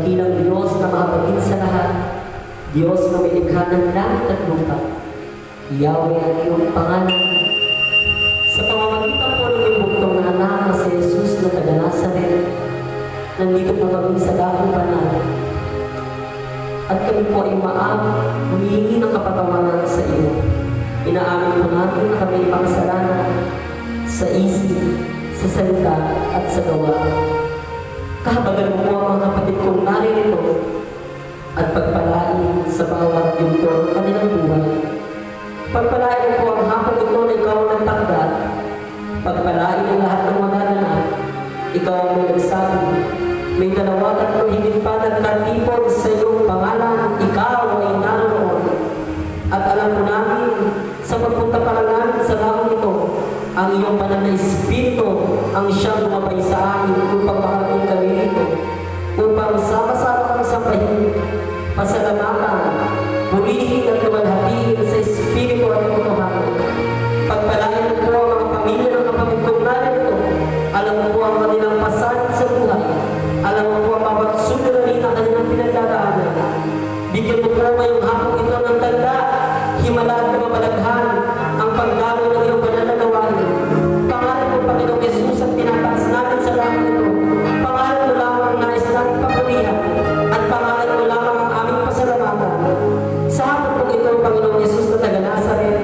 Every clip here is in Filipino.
dakilang Diyos na mahabagin sa lahat, Diyos na may likha ng langit at lupa. Yahweh ang iyong pangalan. Sa pamamagitan po ng iyong buktong na anak na si Jesus na taga Nazaret, nandito po kami sa dakong banal. At kami po ay humihingi ng kapatawaran sa iyo. Inaamin po natin na kami makasalanan sa isip, sa salita at sa gawa. Kahabagan mo po ang mga kapatid kong naririto at pagpalain sa bawat yugto ng kanilang buhay. Pagpalain mo po ang hapon ito na ikaw ang nagtanggat. Pagpalain ang lahat ng magaganap. Ikaw ang may nagsabi. May 2 at higit pa nagkatipon sa iyong pangalan. Ikaw ay naroon. At alam po namin, sa pagpunta pa lang namin sa lakong ito, ang iyong banal na Espiritu ang siyang bumabay sa amin upang makarating kami rito, upang sama-sama kami sambahin, pasalamatan, purihin at lumalhatiin sa Espiritu at katotohanan. Pagpalain mo po ang mga pamilya ng kapatid kong narito. Alam mo po ang kanilang pasanin sa buhay. Alam mo po ang bawat suliranin na kanilang pinagdadaanan. Bigyan mo po ngayong hapon ito ng tanda, himala at mabalaghan ang pagdalo ng iyong banal na gawain. Pangalan mo, Panginoong Jesus, at tinataas natin sa langit ito. Pangalan mo lamang ang nais natin papurihan, at pangalan mo lamang ang aming pasalamatan. Sa hapon po ito, Panginoong Jesus na taga Nazaret,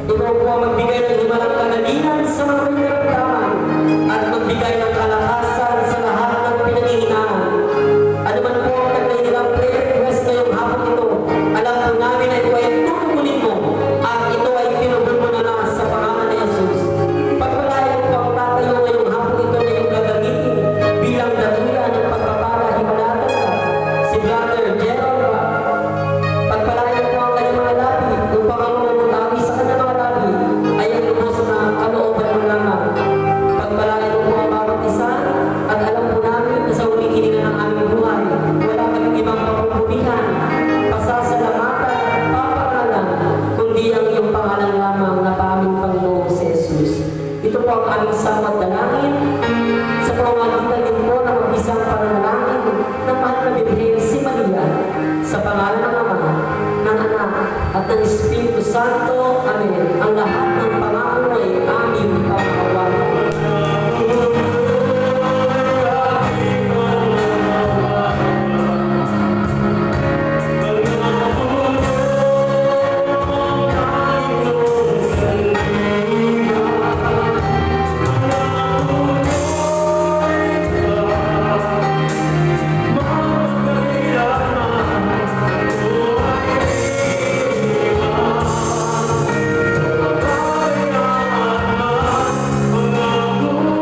ikaw po ang magbigay ng himalang kalalinan sa mga may karamdaman at magbigay ng kalakasan sa lahat ng pinanghihinaan. Ano man po ang nagdahilang prayer request ngayong hapon ito, alam po namin na ito ay tutugulin mo at ito ay pinugol mo na sa pangalan ni Jesus. Pagpalain mo po ang tatayo ngayong hapon ito na yung gagamitin bilang daluya ng pagpapala himalatan ka, si Brother Gerald. Pagpalain mo po ang kanyang mga labi upang ang umutawi sa kanyang mga labi ay ang lubos na kalooban mo lamang. Pagpalain mo po ang bawat isa at alam po namin na sa huling hininga ng aming buhay, wala kaming ibang papupunihan, pasasalamatan at paparangalan, kundi ang iyong pangalan lamang na aming Panginoong si Jesus. Ito po ang aming samad dalangin sa pamamagitan din po ng mag-isang pananalangin ng mahal na Birhen si Maria, sa pangalan ng Ama, ng Anak, at ng Espiritu Santo. Amen. Ang lahat ng pangako ay aming pagkawalan. Oh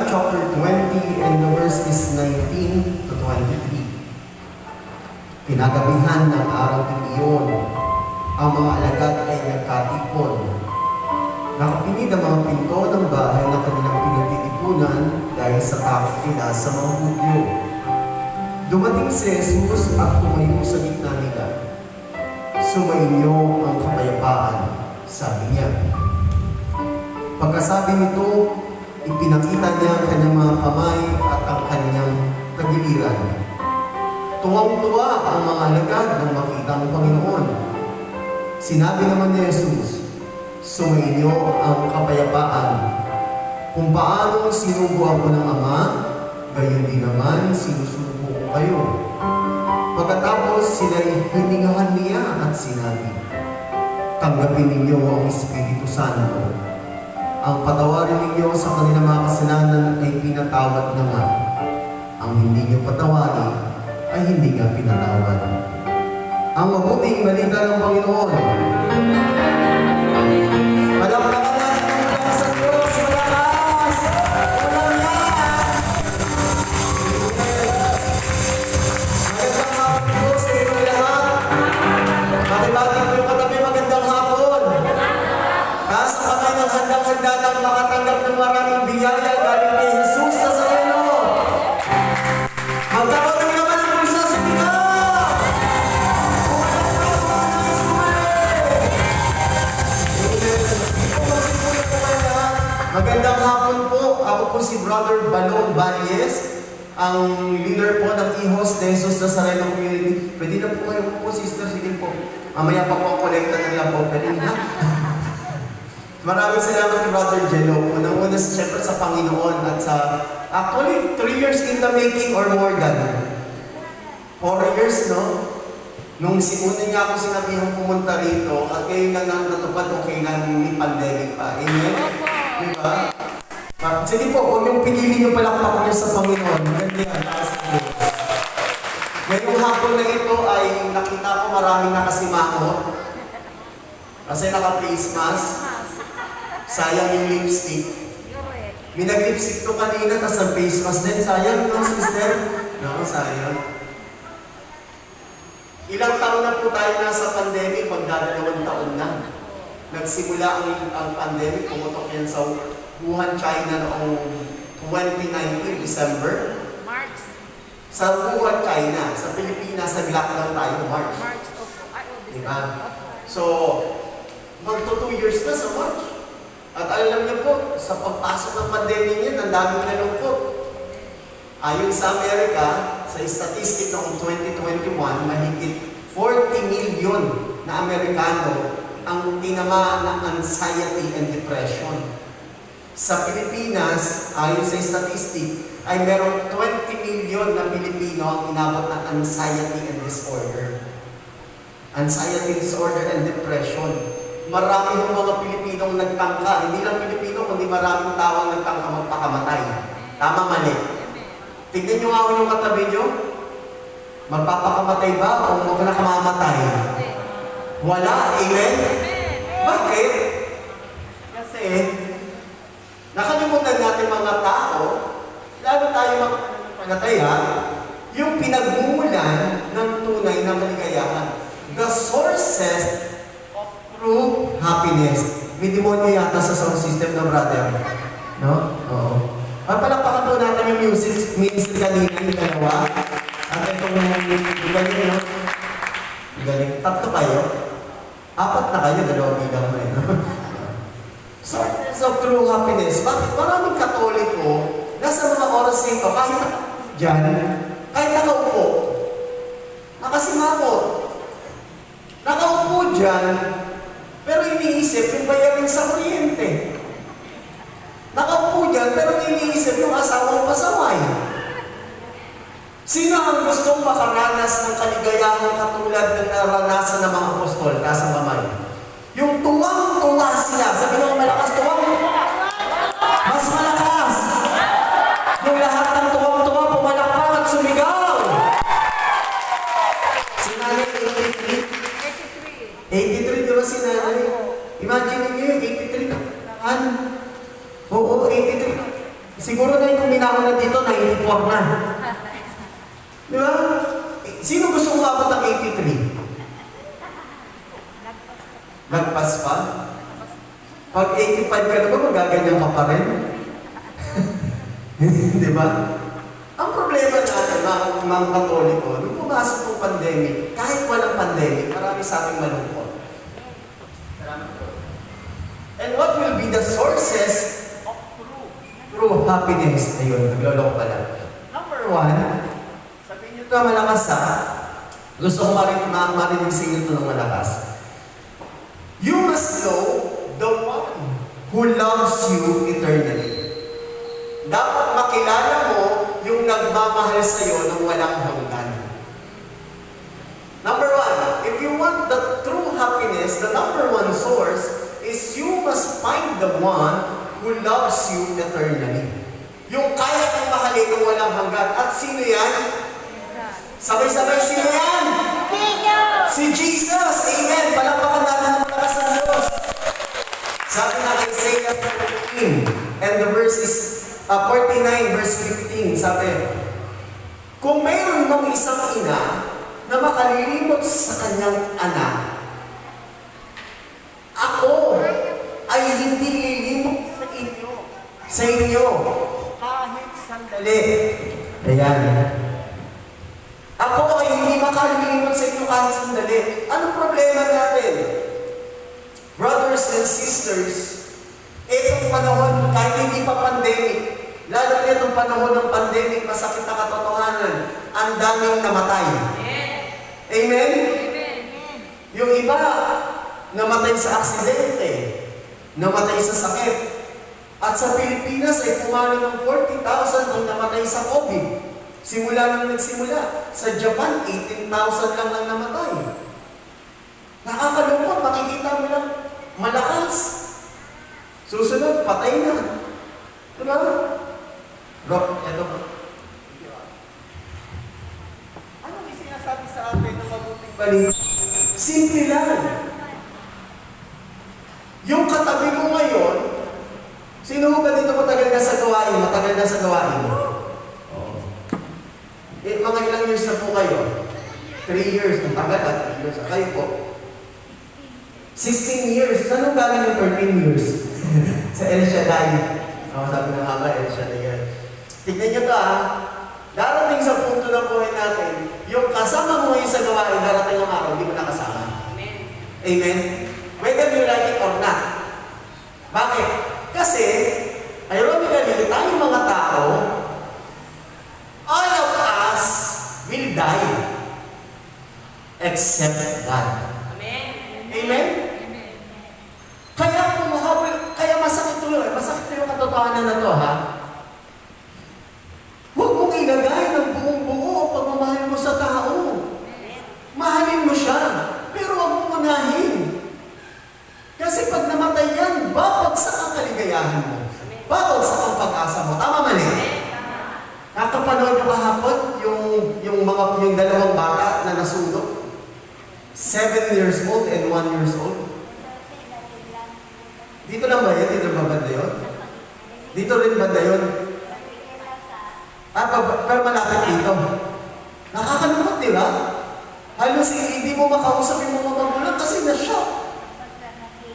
chapter 20 and the verse is 19 to 23. Kinagabihan ng araw din iyon, ang mga alagad ay nagkatipon. Nakapinid ang mga pinto ng bahay na kanilang pinagtitipunan dahil sa takot nila sa mga Hudyo. Dumating si Jesus at tumayo sa gitna nila. Sumainyo ang kapayapaan, sabi niya. Pagkasabi nito, ipinakita niya ang kanyang mga kamay at ang kanyang tagiliran. Tuwang-tuwa ang mga alagad nang makita ang Panginoon. Sinabi naman ni Jesus, sumainyo ang kapayapaan. Kung paano sinubo ako ng Ama, gayon din naman sinusubo ko kayo. Pagkatapos sila'y hiningahan niya at sinabi, tanggapin ninyo ang Espiritu Santo. Ang patawarin ninyo sa kanilang mga kasalanan ay pinatawad na nga. Ang hindi niyo patawarin ay hindi nga pinatawad. Ang mabuting balita ng Panginoon. Palakpakan natin ang mga sa Diyos, malakas! Walang yan! Magandang hapon po sa inyo lahat. Makibati po yung katabi, magandang hapon. Nasa kamay ng handang-handa ng makatanggap ng maraming biyaya galing kay Jesus Nazareno. Magkakaroon naman ang pulsa sa ikaw! Magandang hapon po. Ako po si Brother Balong Valles, ang leader po ng E-Host de Jesus Nazareno Community. Pwede na po kayo po, sister. Sige po. Mamaya pa po ang kolekta ng labo. Pwede na. Maraming salamat kay Brother Jello. Unang-una siyempre sa Panginoon at sa actually 3 years in the making or more than 4 years, no? Nung una niya ako sinabihang pumunta rito at ngayon na natupad o kailan may pandemic pa. Amen? Diba? Sige po, huwag niyong pigilin yung palakpak niyo sa Panginoon. Maganda yan. Ngayong hapon na ito ay nakita ko maraming nakasimangot kasi naka-face mask. Sayang yung lipstick. May nag-lipstick to kanina, tas ang face mask din. Sayang, no, sister? No, sayang. Ilang taon na po tayo nasa pandemic, magdadalawang taon na. Nagsimula ang pandemic, pumutok yan sa Wuhan, China noong 2019, December. March. Sa Wuhan, China. Sa Pilipinas, nag-lockdown tayo, March. Diba? So, magto 2 years na sa March. At alam niyo po, sa pagpasok ng pandemya niya, ang daming nalungkot. Ayon sa Amerika, sa statistic noong 2021, mahigit 40 million na Amerikano ang tinamaan ng anxiety and depression. Sa Pilipinas, ayon sa statistic, ay merong 20 million na Pilipino ang inabot ng anxiety and disorder. Anxiety disorder and depression. Marami ng mga Pilipinong nagtangka, hindi lang Pilipino, kundi maraming tao ang nagtangka magpakamatay. Tama, mali. Tignan nyo nga ako yung katabi nyo. Magpapakamatay ba o nakamamatay? Wala, amen? Bakit? Kasi, nakalimutan natin mga tao, lalo tayo magpanataya, yung pinagmumulan ng tunay na kaligayahan. The sources true happiness. May demonyo yata sa sound system na brother. No? Oo. Palakpakan po natin yung music kanina, yung dalawa. At itong galing, no? Galing. Tatlo kayo? 4 na kayo, 2 bilang mo eh, no? Sources of true happiness. Bakit maraming Katoliko nasa mga oras nito, kahit dyan, kahit nakaupo, nakasimangot, nakaupo dyan, pero iniisip yung bayarin sa kuryente. Nakaupo dyan, pero iniisip yung asawang pasaway. Sino ang gustong makaranas ng kaligayahan katulad ng naranasan ng mga apostol? Taas ang kamay. Yung tuwang-tuwa sila. Sabi nyo, malakas tuwang-tuwa. Mas malakas. Yung lahat ng tuwang-tuwa, pumalakpak at sumigaw. Sinanay 83. 83, di ba sinanay? Imagine niyo yung 83 na kailangan. Oo, 83. Siguro na yung kuminako na dito, 94 na. Di ba? Sino gusto umabot ng 83? Nagpas pa? Pag 85 ka na ba, magaganyan ka pa rin? Di ba? Ang problema natin, mga Katoliko, nung pumasok ng pandemic, kahit walang pandemic, marami sa ating malungkot. And what will be the sources of true happiness? Ayun, nagloloko pala. Number one, sabihin nyo ito malakas ha. Gusto ko marinig sa inyo ito ng malakas. You must know the one who loves you eternally. Dapat makilala mo yung nagmamahal sa iyo ng walang hanggan. Number one, if you want the true happiness, the number one source is you must find the one who loves you eternally. Yung kaya kang mahalin ng walang hanggan. At sino yan? Sabay-sabay, sino yan? Si Jesus! Amen! Palakpakan natin ang malakas ng Diyos. Sabi na Isaiah 14, and the verse is 49 verse 15, sabi, kung mayroon ng isang ina na makalilimot sa kanyang anak, ako ay hindi lilimot sa inyo, kahit sandali. Ayan. Ako ay hindi makalilimot sa inyo kahit sandali. Anong problema natin? Brothers and sisters, itong panahon, kahit hindi pa pandemic, lalo na itong panahon ng pandemic, masakit na katotohanan, ang daming namatay. Amen? Yung iba, namatay sa aksidente, namatay sa sakit. At sa Pilipinas ay pumalo ng 40,000 ang namatay sa COVID. Simula nang nagsimula. Sa Japan, 18,000 lang ang namatay. Nakakalungkot, makikita mo lang, malakas. Susunod, patay na. Diba? Rock, eto ba? Ano yung sinasabi sa atin ng mabuting balita? Simple lang. Yung katabi mo ngayon, sino ba dito matagal na sa gawain? Matagal na sa gawain? Mga ilang years na po kayo? 3 years. Ang tagal at 3 years. Kayo po? 16 years. Saan ang galing yung 13 years? Sa El Shaddai. Sabi ng Ama, El Shaddai yan. Tignan nyo to Darating sa punto ng buhay natin, yung kasama mo ngayon sa gawain, darating ang araw, hindi mo nakasama. Amen. Amen? Whether you like it or not. Bakit? Kasi, ironically, tayong mga tao, all of us will die. Except God. Amen? Amen? Kaya kaya masakit yung katotohanan na to, Huwag mong ilagay ng buong-buo ang pagmamahal mo sa tao. Mahalin mo siya, pero huwag mong unahin. Kasi pag namatay yan, babagsak ang kaligayahan mo. Babagsak ang pag-asa mo. Tama mali? Nakapanood nyo kahapon yung dalawang bata na nasunog? 7 years old and 1 years old. Dito lang ba yun? Dito ba banda yun? Dito rin banda yun? Pero malapit dito. Nakakalungkot, di ba? Halos hindi mo makausap yung mga magulang kasi na-shock.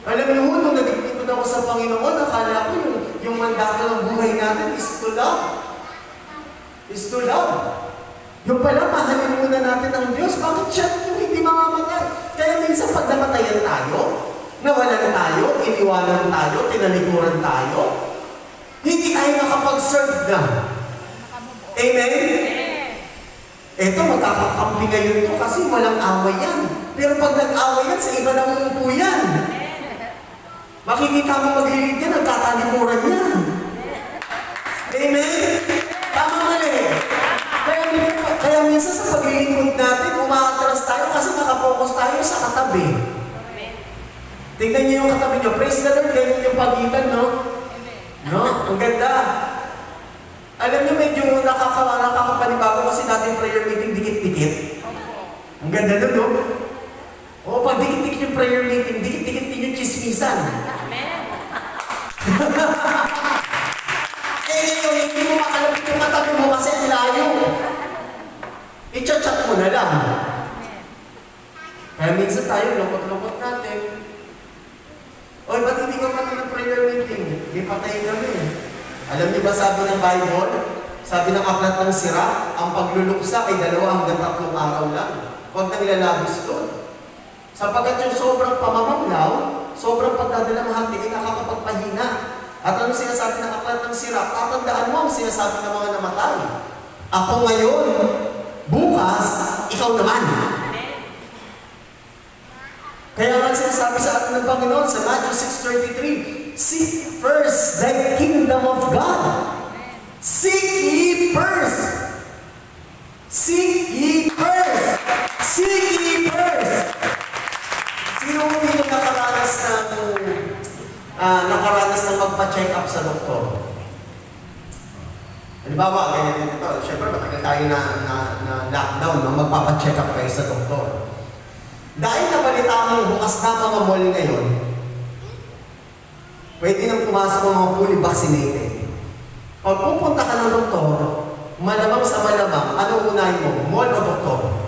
Alam niyo ho, nung nagigipod ako sa Panginoon, akala ko yung mandato ng buhay natin is to love. Is to love. Yung pala, mahalin muna natin ang Diyos. Bakit siya yung hindi mamamatay? Kaya minsan pag namatayan tayo, nawalan tayo, iniwanan tayo, tinalikuran tayo, hindi tayo makapag-serve na. Amen? Ito, magkakakampi ngayon to kasi walang away yan. Pero pag nag-away yan, sa iba namumupo yan. Makikita mo maglilid yan, nagkatalikuran yan. Amen? Tama mali. Kaya minsan sa paglilingkod natin, umaatras tayo kasi nakapokus tayo sa katabi. Tingnan niyo yung katabi niyo. Praise the Lord, ganyan yung pagitan, no? No? Ang ganda. Alam niyo, medyo nakakapanibago kasi natin prayer meeting dikit-dikit. Ang ganda nun, no? O, pag dikit-dikit yung prayer meeting, dikit-dikit din yung chismisan. Amen. ngayon, hindi mo makalapit yung katabi mo kasi ang layo. I-chat mo na lang. Kaya minsan tayo, lukot-lukot natin. Oy, ba't hindi ka pati ng prayer meeting? Hindi patayin kami. Alam niyo ba sabi ng Bible? Sabi ng aklat ng sira, ang pagluluksa ay 2 hanggang 3 araw lang. Huwag nang ilalabis doon. Sapagkat yung sobrang pamamaglaw, sobrang pagdadala ng hati ay nakakapagpahina. At ano sinasabi ng aklat ng sira? Tatandaan mo ang sinasabi ng mga namatay. Ako ngayon, bukas, ikaw naman. Kaya nga sinasabi sa atin ng Panginoon sa Matthew 6:33, seek first the kingdom of God. Seek ye first. Seek ye first. Seek ye first. Sino mo dito nakaranas ng magpa-check up sa doktor? Halimbawa, ganyan ito. Siyempre, matagal tayo na lockdown, no? Magpapa-check up kayo sa doktor. Dahil nabalita mo bukas na mga mall ngayon, pwede nang pumasok ang mga fully vaccinated. Pag pupunta ka ng doktor, malamang sa malamang, anong unahin mo? Mall o doktor?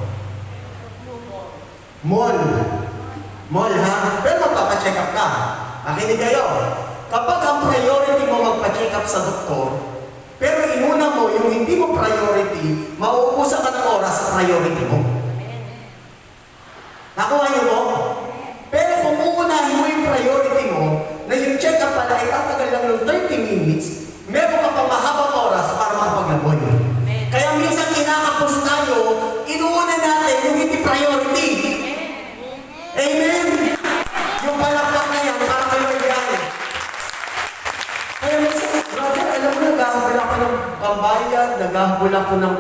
Mall. Mall, ha? Pero magpapacheck up ka. Makinig kayo. Kapag ang priority mo magpa-check up sa doktor, pero inuna mo yung hindi mo priority, mauubusan ka ng oras sa priority mo. Nakuha niyo mo? Pero kung uunahin mo yung priority mo, na yung check-up pala ay tatagal lang ng 30 minutes, meron ka pang mahabang oras para makapaglaboy. Kaya minsan kinakapos tayo, inuuna natin yung hindi priority. Amen? Yung palakpak na yan, para kayo yan. Kaya minsan, brother, alam mo, naghahabol ako ng pambayad, naghahabol ako ng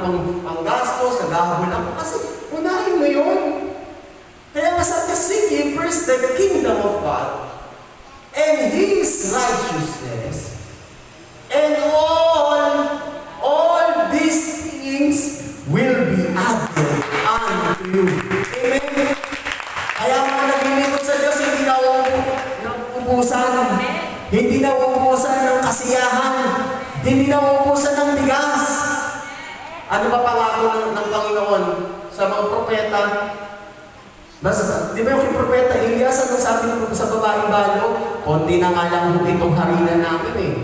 panggastos, naghahabol ako, kasi unahin mo yun. Kaya masabi, seek ye first the kingdom of God and His righteousness, and all these things will be added unto you. Amen? Kaya mga naglilingkod sa Diyos, hindi na uubusan. Hindi na uubusan ng kasiyahan. Hindi na uubusan ng bigas. Ano ba pangako ng Panginoon sa mga propeta? Di ba yung propeta Elias, anong sabi niya sa babaeng balo? Konti na nga lang itong harina namin eh.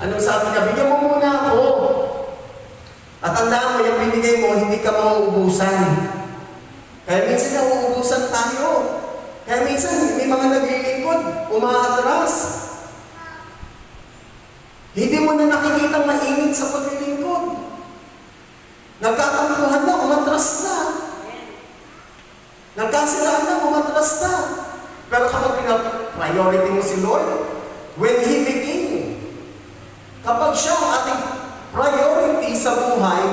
Anong sabi niya? Bigyan mo muna ako. At tandaan mo, yung binigay mo, hindi ka mauubusan. Kaya minsan nauubusan tayo. Kaya minsan may mga naglilingkod, umaatras. Hindi mo na nakikita mainit sa paglilingkod. Nagkatampuhan na, umatras na. Nagkasiraan na, umatras na. Pero kapag priority mo si Lord, when He begin, kapag siya ang ating priority sa buhay,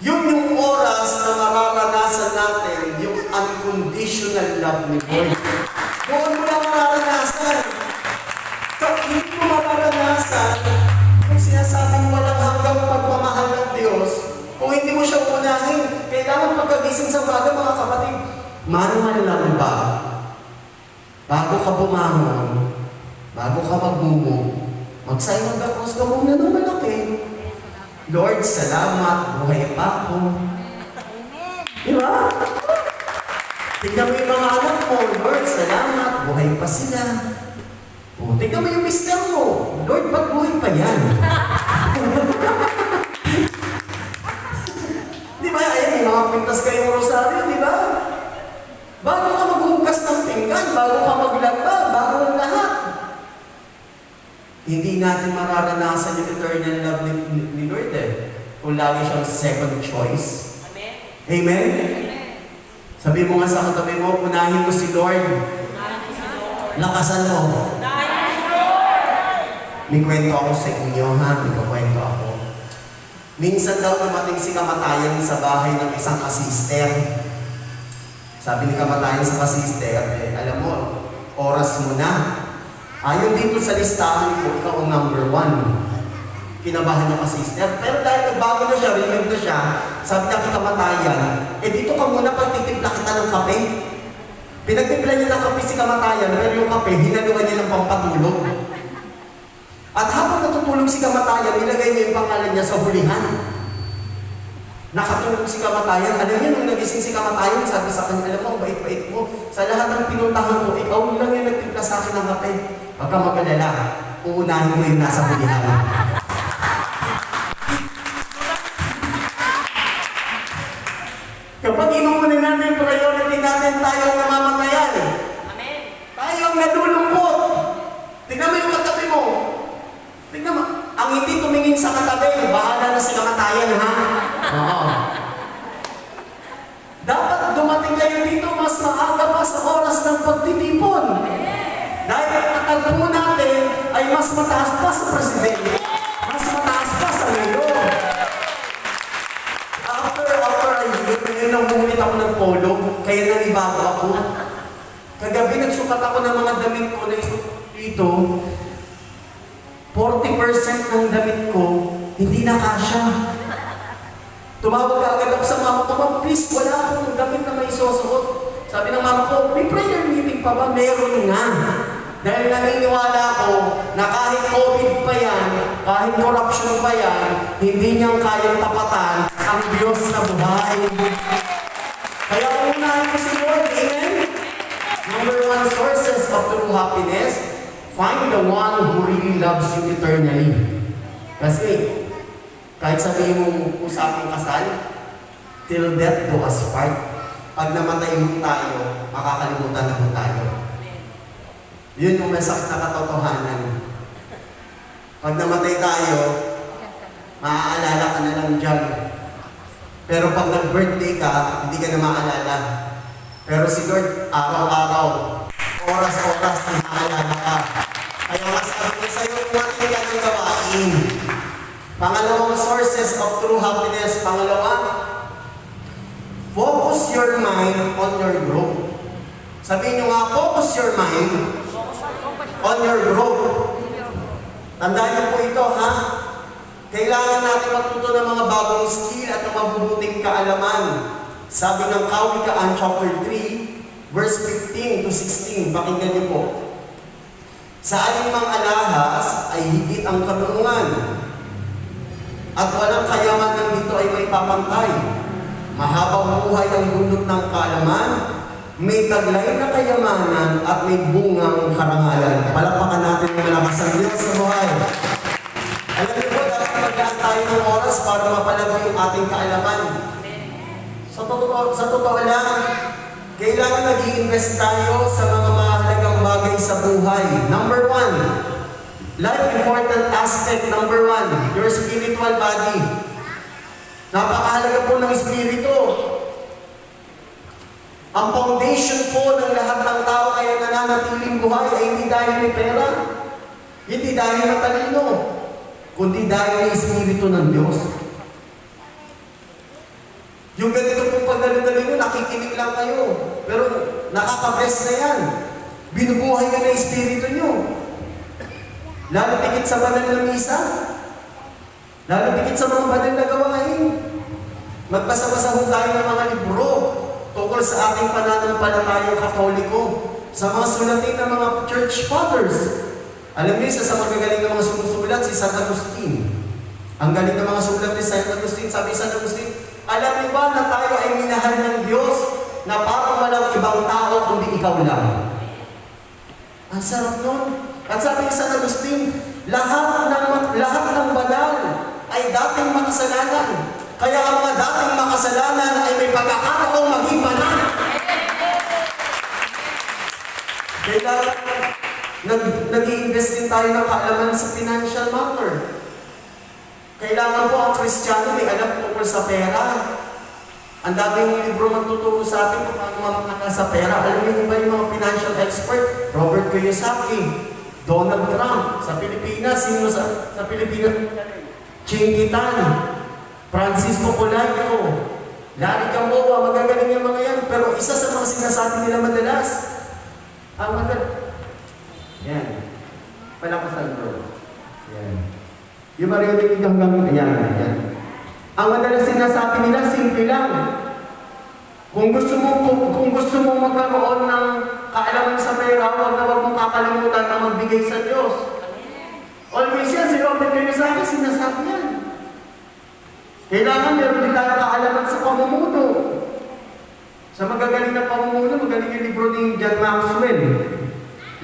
yun yung oras na mararanasan natin yung unconditional love ni Lord. Doon mo lang mararanasan. Kapag hindi mo mararanasan, kung sinasabing walang hanggang pagmamahal ng Diyos, kung hindi mo siya unahin, kailangan pagkagising sa umaga, mga kapatid, manual lang ba? Bago ka bumangon, bago ka magbubog, mag-sign of the cross ka muna ng malaki. Lord, salamat, buhay pa ako. Di ba? Tignan mo yung mga anak mo, Lord, salamat, buhay pa sila. O, tignan mo yung mister mo, Lord, ba't buhay pa yan? Di ba? Ayan, may mga pintas kayong rosaryo, di ba? Bago ka maghugas ng pinggan, bago ka maglaba, bago ang lahat. Hindi natin mararanasan yung eternal love ni Lord eh. Kung lagi siyang second choice. Amen? Amen? Sabi mo nga sa katabi mo, unahin mo si Lord. Lakasan mo. May kwento ako sa inyo, ha? May kwento ako. Minsan daw dumating si kamatayan sa bahay ng isang kasister. Sabi ni kamatayan sa kasister, alam mo, oras mo na. Ayon dito sa listahan ko, ikaw ang number 1. Kinabahan niya kasister. Pero dahil nagbago na siya, renewed na siya, sabi niya kay kamatayan, dito ka muna pagtitimpla kita ng kape. Pinagtimpla niya ng kape si kamatayan, pero yung kape, hinaluan niya ng pampatulog. At habang natutulog si kamatayan, nilagay niya yung pangalan niya sa hulihan. Nakatulog si kamatayan. Alam niyo, nung nagising si kamatayan, sabi sa kanya, alam mo, bait-bait mo. Sa lahat ng pinuntahan ko, ikaw lang yung nagtimpla sa akin ng kape. Huwag ka mag-alala. Uunahin mo yung nasa hulihan. Kapag inuunin natin yung priority natin, tayo ang namamatayan. Amen. Tayo ang nalulungkot. Tingnan mo yung katabi mo. Tingnan mo. Ang hindi tumingin sa katabi, bahala na si kamatayan, ha? Oo. Dapat dumating kayo dito mas maaga pa sa oras ng pagtitipon. Dahil ang tagpo natin ay mas mataas pa sa presidente. Mas mataas pa sa mayor. After a year, ngayon nangungulit ako ng polo, kaya nanibago ako. Kagabi nagsukat ako ng mga damit ko na dito. 40% ng damit ko, hindi na kasya. Tumawag ka agad ako sa mama ko, "Ma'am, please, wala akong damit na may susuot." Sabi ng mama ko, "May prayer meeting pa ba?" Meron nga. Dahil naniniwala ako na kahit COVID pa yan, kahit corruption pa yan, hindi niyang kayang tapatan ang Diyos na buhay. Kaya unahin ko si Lord, amen? Number one, sources of true happiness, find the one who really loves you eternally. Kasi, kahit sabihin mo usapang kasal, till death do us part. Pag namatay mo tayo, makakalimutan na mo tayo. Yun yung masakit na katotohanan. Pag namatay tayo, maaalala ka na lang dyan. Pero pag nag-birthday ka, hindi ka na maaalala. Pero si Lord, araw-araw, oras-oras, maaalala ka. Kaya masabi ko sa'yo, natin yan ang gawain. Pangalawang sources of true happiness. Pangalawa, focus your mind on your growth. Sabihin nyo nga, focus your mind on your growth. Tandaan niyo po ito, ha? Kailangan natin matuto ng mga bagong skill at ng mabubuting kaalaman. Sabi ng Kawikaan chapter 3, verse 15 to 16. Pakinggan niyo po. Sa alimang alahas ay higit ang karunungan, at walang kayamanan dito ay may papantay. Mahabang buhay ang dulot ng kaalaman, may taglay na kayamanan at may bungang karangalan. Palakpakan natin ang malakas ang Diyos sa buhay. Alam niyo po, dapat maglaan tayo ng oras para mapalago yung ating kaalaman. Sa totoo lang, kailangan nag-i-invest tayo sa mga mahalagang bagay sa buhay. Number one, life important aspect. Number one, your spiritual body. Napakahalaga po ng espiritu. Ang foundation po ng lahat ng tao kaya nananatiling buhay ay hindi dahil may pera, hindi dahil matalino, kundi dahil may espiritu ng Diyos. Yung ganito pong pagdali-dali nyo, nakikinig lang kayo, pero nakaka-bless na yan. Binubuhay nyo na espiritu nyo. Lalo tikit sa banal na misa, lalo tikit sa mga banal na gawain. Magbasa-basa ho tayo ng mga libro tungkol sa ating pananampalatayang Katoliko, sa mga sulatin ng mga church fathers. Alam niyo, isa sa magagaling ng mga sumusulat, si San Agustin. Ang galing ng mga sulat ni San Agustin, sabi San Agustin, alam niyo ba na tayo ay minahal ng Diyos na parang walang ibang tao kundi ikaw lang? Ang sarap nun. At sabi ni San Agustin, lahat ng banal ay dating makasalanan. Kaya ang mga dating makasalanan ay may pagkakataong maging banal. Kailangan nag-i-invest din tayo ng kaalaman sa financial matter. Kailangan po ang Kristiyano may alam tungkol sa pera. Ang daming libro magtuturo sa atin kung paano makakita sa pera. Alam niyo ba yung mga financial expert? Robert Kiyosaki, Donald Trump, sa Pilipinas, sino sa Pilipinas? Chinkitan, Francisco Colaco, Larry Gamboa, magagaling yung mga yan. Pero isa sa mga sinasabi nila madalas, yan, palakasan bro. Yan. Yung maririnig hanggang, yan. Ang madalas sinasabi nila, simple lang. Kung gusto mo magkaroon ng kaalaman sa pera, huwag mong kakalimutan na magbigay sa Diyos. Always Sa magagaling na pamumuno, magaling yung libro ni John Maxwell.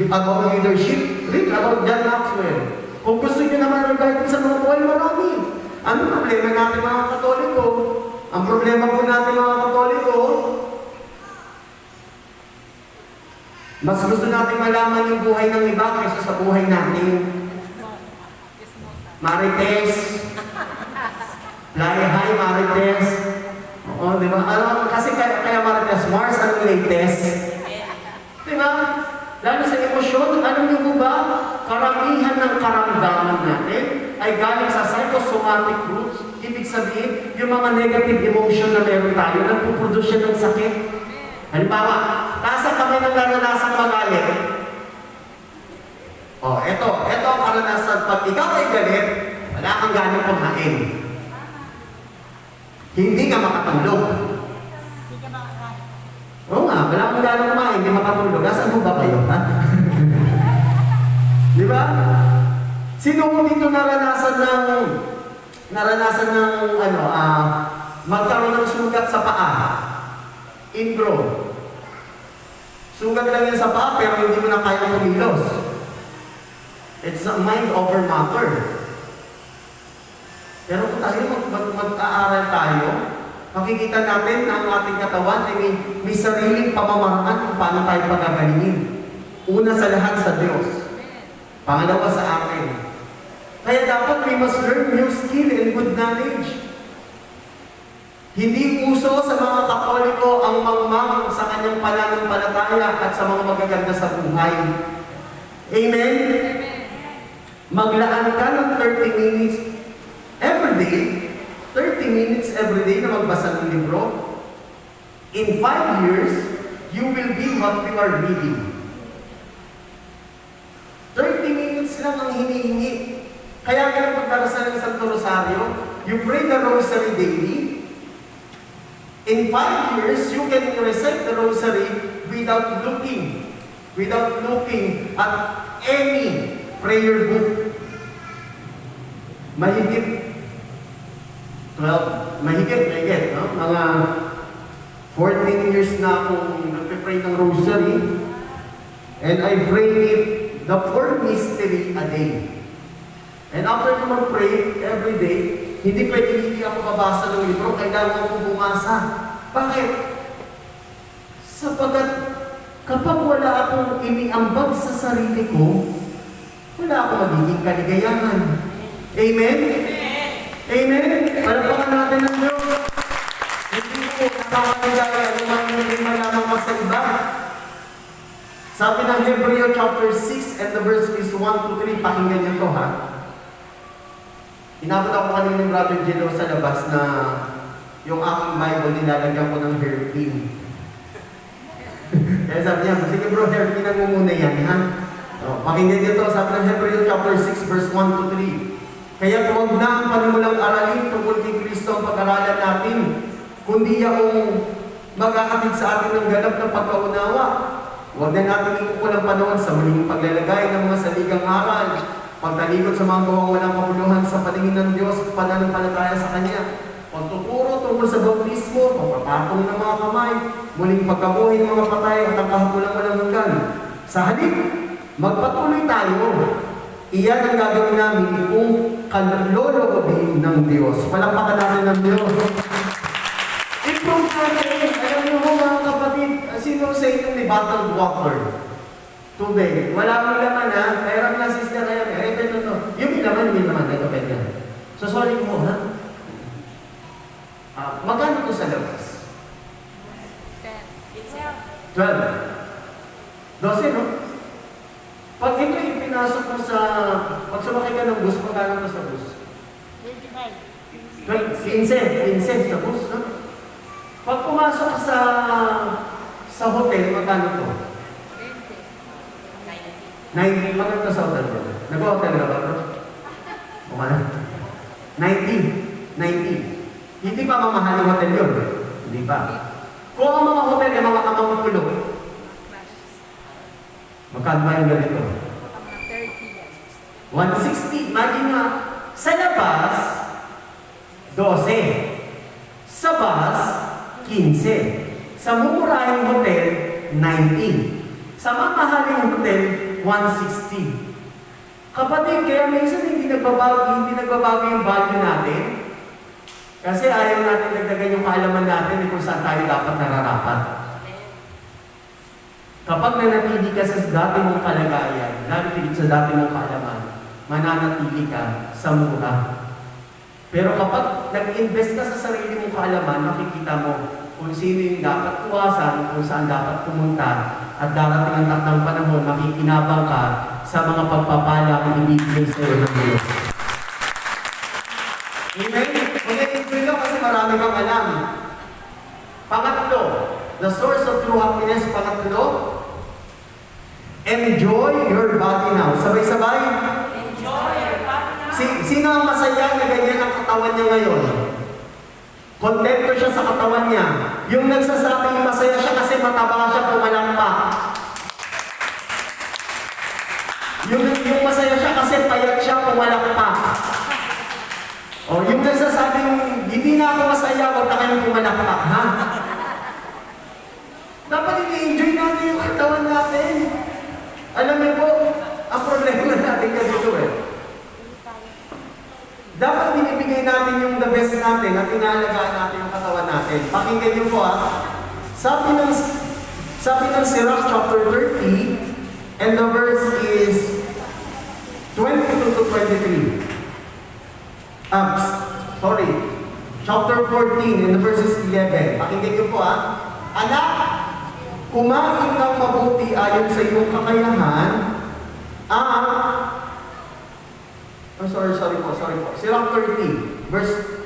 About leadership, read about John Maxwell. Kung gusto nyo naman ng guidance sa mga buhay, marami. Ano problema natin mga Katoliko? Ang problema po natin mga Katoliko, mas gusto natin malaman yung buhay ng iba kaysa sa buhay natin. Marites. Fly high, Marites. Oo, di ba? Ano, kasi kaya Marites, Mars, anong latest? Di ba? Lalo sa emosyon, alam niyo po ba, karamihan ng karamdaman natin ay galing sa psychosomatic roots. Ibig sabihin, yung mga negative emotion na meron tayo, nagpuproduce siya ng sakit. Halimbawa, nasa kami ng naranasang magalit. Eto ang karanasan. Pag ikaw ay galit, wala kang ganang kumain. Hindi ka makatulog. Oo nga, wala kang ganang kumain, hindi makatulog. Asan mo ba kayo, ha? Di ba? Sino mo dito naranasan ng magkaroon ng sugat sa paa? Intro. Sugat lang yan sa paa, pero hindi mo na kaya kumilos. It's a mind over matter. Pero kung tayo mag-aaral tayo, makikita natin na ang ating katawan ay may sariling pamamaraan kung paano tayo pagagalingin. Una sa lahat sa Diyos. Pangalawa sa atin. Kaya dapat we must learn new skill and good knowledge. Hindi uso sa mga Katoliko ang mangmang sa kanyang pananampalataya at sa mga magaganda sa buhay. Amen? Maglaan ka ng 30 minutes every day, 30 minutes every day na magbasa ng libro. In 5 years, you will be what you are reading. 30 minutes lang ang hinihingi. Kaya kaya pagdarasal ng Santo Rosario, you pray the rosary daily. In 5 years, you can recite the rosary without looking at any prayer book. Mahigit, no? Mga 14 years na akong nagpe-pray ng rosary, and I pray it the 4th mystery a day. And after ko mag-pray every day, hindi ako babasa ng libro, kailangan ko bumasa. Bakit? Sapagat kapag wala akong iniambag sa sarili ko, wala akong magiging kaligayahan. Amen? Amen? Palapakan natin ng Diyos. Hindi ko nakakaligaya kung hindi malaman ka sa iba. Sabi ng Hebreo chapter 6 and the verse is 1 to 3, pakinggan niyo to ha. Inabot ako kanina ng Brother Jello sa labas na yung aking Bible nilalagyan ko ng hairpin. Kaya sabi niya, sige bro, hairpin ang mumuna yan ha. Pakinggan niyo to, sabi ng Hebreo chapter 6 verse 1 to 3. Kaya huwag na ang panimulang aralin tungkol kay Kristo ang pag-aralan natin, kundi yung magkakatid sa atin ng ganap ng pagkaunawa. Huwag na natin ikukulang panahon sa muling paglalagay ng mga saligang aral, pagtalikod sa mga gawang walang kapuluhan sa paningin ng Diyos, pananampalataya sa Kanya, pagtuturo tungkol sa bautismo, pagpapatong ng mga kamay, muling pagkabuhay ng mga patay at ang kahabulang walang hanggan. Sa halip, magpatuloy tayo. Iyan ang gagawin namin kung kalolobin ng Diyos. Palakpakan natin ng Diyos. Improve natin. Alam niyo mo mga kapatid, sino sa inyo may bottled water? Tubig. Wala mong laman ha. Mayroon na sister kayo. Ito. Yung ilaman, ito pwede. So sorry mo ha. Magkano ito sa labas? 12. 12 no? Pag ito ipinasok mo sa, pag sumakay ka ng bus, magkano mo sa bus? 15 sa bus, no? Pag pumasok ka sa hotel, magkano to? 90. Magkano sa hotel bro? Nag-hotel ka ba bro? Kumana? 90. Hindi pa mamahal yung hotel yun. Hindi pa. Kung ang mga hotel ay mga kamamapulong, magkano ba yung ganito? 160. Imagine nga, sa labas, 12. Sa bus, 15. Sa mumurahing hotel, 19. Sa mamahaling hotel, 160. Kapatid, kaya minsan hindi nagbabago yung value natin. Kasi ayaw natin dagdagan yung kaalaman natin kung saan tayo dapat nararapat. Kapag nanatili ka sa dati mong kalagayan, nanatili sa dati mong kaalaman, mananatili ka sa mura. Pero kapag nag-invest ka sa sarili mong kaalaman, makikita mo kung sino yung dapat iwasan, kung saan dapat pumunta, at darating ang takdang panahon, makikinabang ka sa mga pagpapala ang ibibigay sa iyo ng Diyos. Amen? Mag-enjoy ka kasi marami kang alam. Pangatlo, the source of true happiness. Pangatlo, enjoy your body now. Sabay-sabay. Enjoy your body now. Sino ang masaya na ganyan ang katawan niya ngayon? Kontento siya sa katawan niya. Yung nagsasabing masaya siya kasi mataba siya, pumalampak. Yung masaya siya kasi payat siya, pumalampak. O yung nagsasabing hindi na ako masaya, huwag na kayong pumalampak, ha? Dapat i-enjoy natin yung katawan natin. Alam niyo po, ang problema natin ganito eh. Dapat binibigay natin yung the best natin at inaalagaan natin yung katawan natin. Pakinggan niyo po Sabi ng Sirach chapter 30 and the verse is 22 to 23. Chapter 14 and the verse is 11. Pakinggan niyo po Anak, kumain kang mabuti ayon sa iyong kakayahan sorry po. Sirach 30, verse,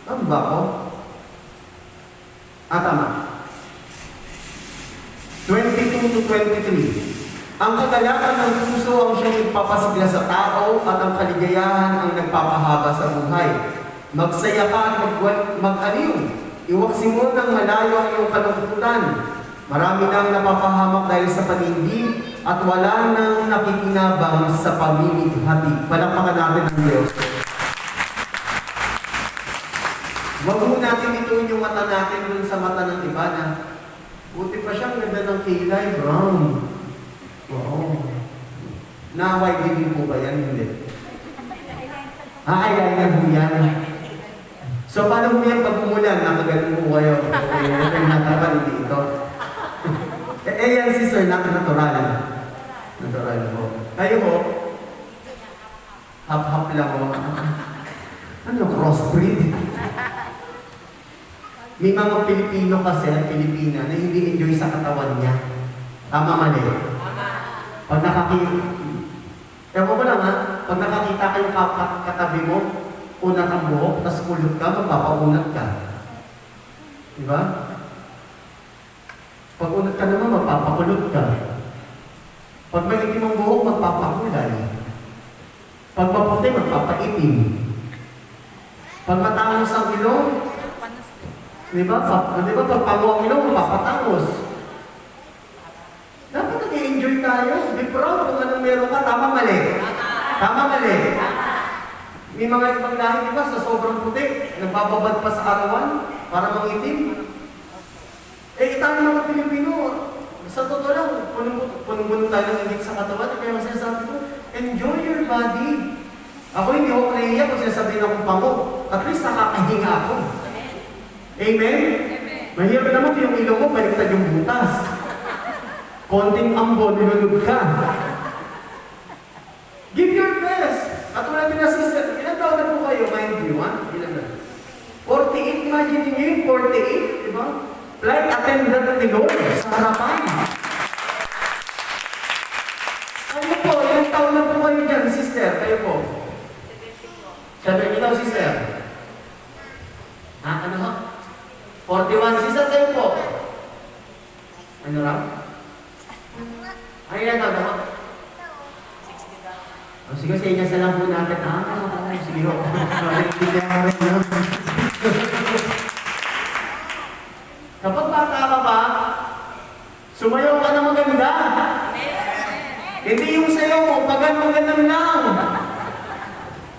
ano ba ako? Tama. 22 to 23. Ang kagalakan ng puso ang siyang nagpapasigla sa tao at ang kaligayahan ang nagpapahaba sa buhay. Magsaya ka at mag-aliw. Iwaksi mo ng malayo ang iyong kalungkutan. Marami nang napapahamak dahil sa panindi at wala nang nakikinabang sa pamimighati. Palakpakan natin ang Diyos. Huwag mo natin ituin yung mata natin dun sa mata ng iba na buti pa siyang ganda ng kilay, brown. Wow. Na-white din po ba yan? Hindi. Eyeliner po yan. So paano mo yan pag umulan? Nakagaling po kayo. Okay, natapan, hindi ito. Yan si Sir, natural. Natural po. Kayo po, hap-hap lang po. Ano, crossbreed? May mga Pilipino kasi at Pilipina na hindi enjoy sa katawan niya. Tama, mali? Pag ewan ko lang pag nakakita kayong katabi mo, unat ang buhok, tapos kulot ka, magpapaunat ka. Diba? Pag unat ka naman, magpapakulot ka. Pag may itim ang buhok, magpapakulay. Pag maputi, magpapaitim. Pag matangos ang ilong, diba? Pag pango ang ilong, magpapatangos. Dapat nag-i-enjoy tayo. Be proud kung anong meron ka. Tama, mali? Tama, mali? May mga ibang lahi, diba, sa sobrang puti, nagbababad pa sa arawan para mangitim. Tayo mga Pilipino, sa totoo lang, punong-punong tayo ng ingit sa katawan. Kaya masasabi ko, enjoy your body. Ako hindi ako nahihiya kung sinasabihin akong pango. At least nakakahinga ako. Amen? Mahirap naman yung ilong mo, baliktad yung butas. Konting ambon, nilulog ka. Give your best. At wala din na sister, ilan taon na po kayo? Mind you, ilan na? 48, imagine nyo yun, 48, di ba? Flight attendant ni Lord sa harapan. Ano po, ilang taon na po kayo dyan, sister? Kayo po? 70 daw, sister. Ano ha? 41, sister, kayo po? Ano raw? Ay, ilan taon na po? Sige, sa inyo sa lang po natin. Sige ho. Kapag bata ka pa, sumayaw ka na maganda. Hindi yung sayaw mo, pag ano ganun lang.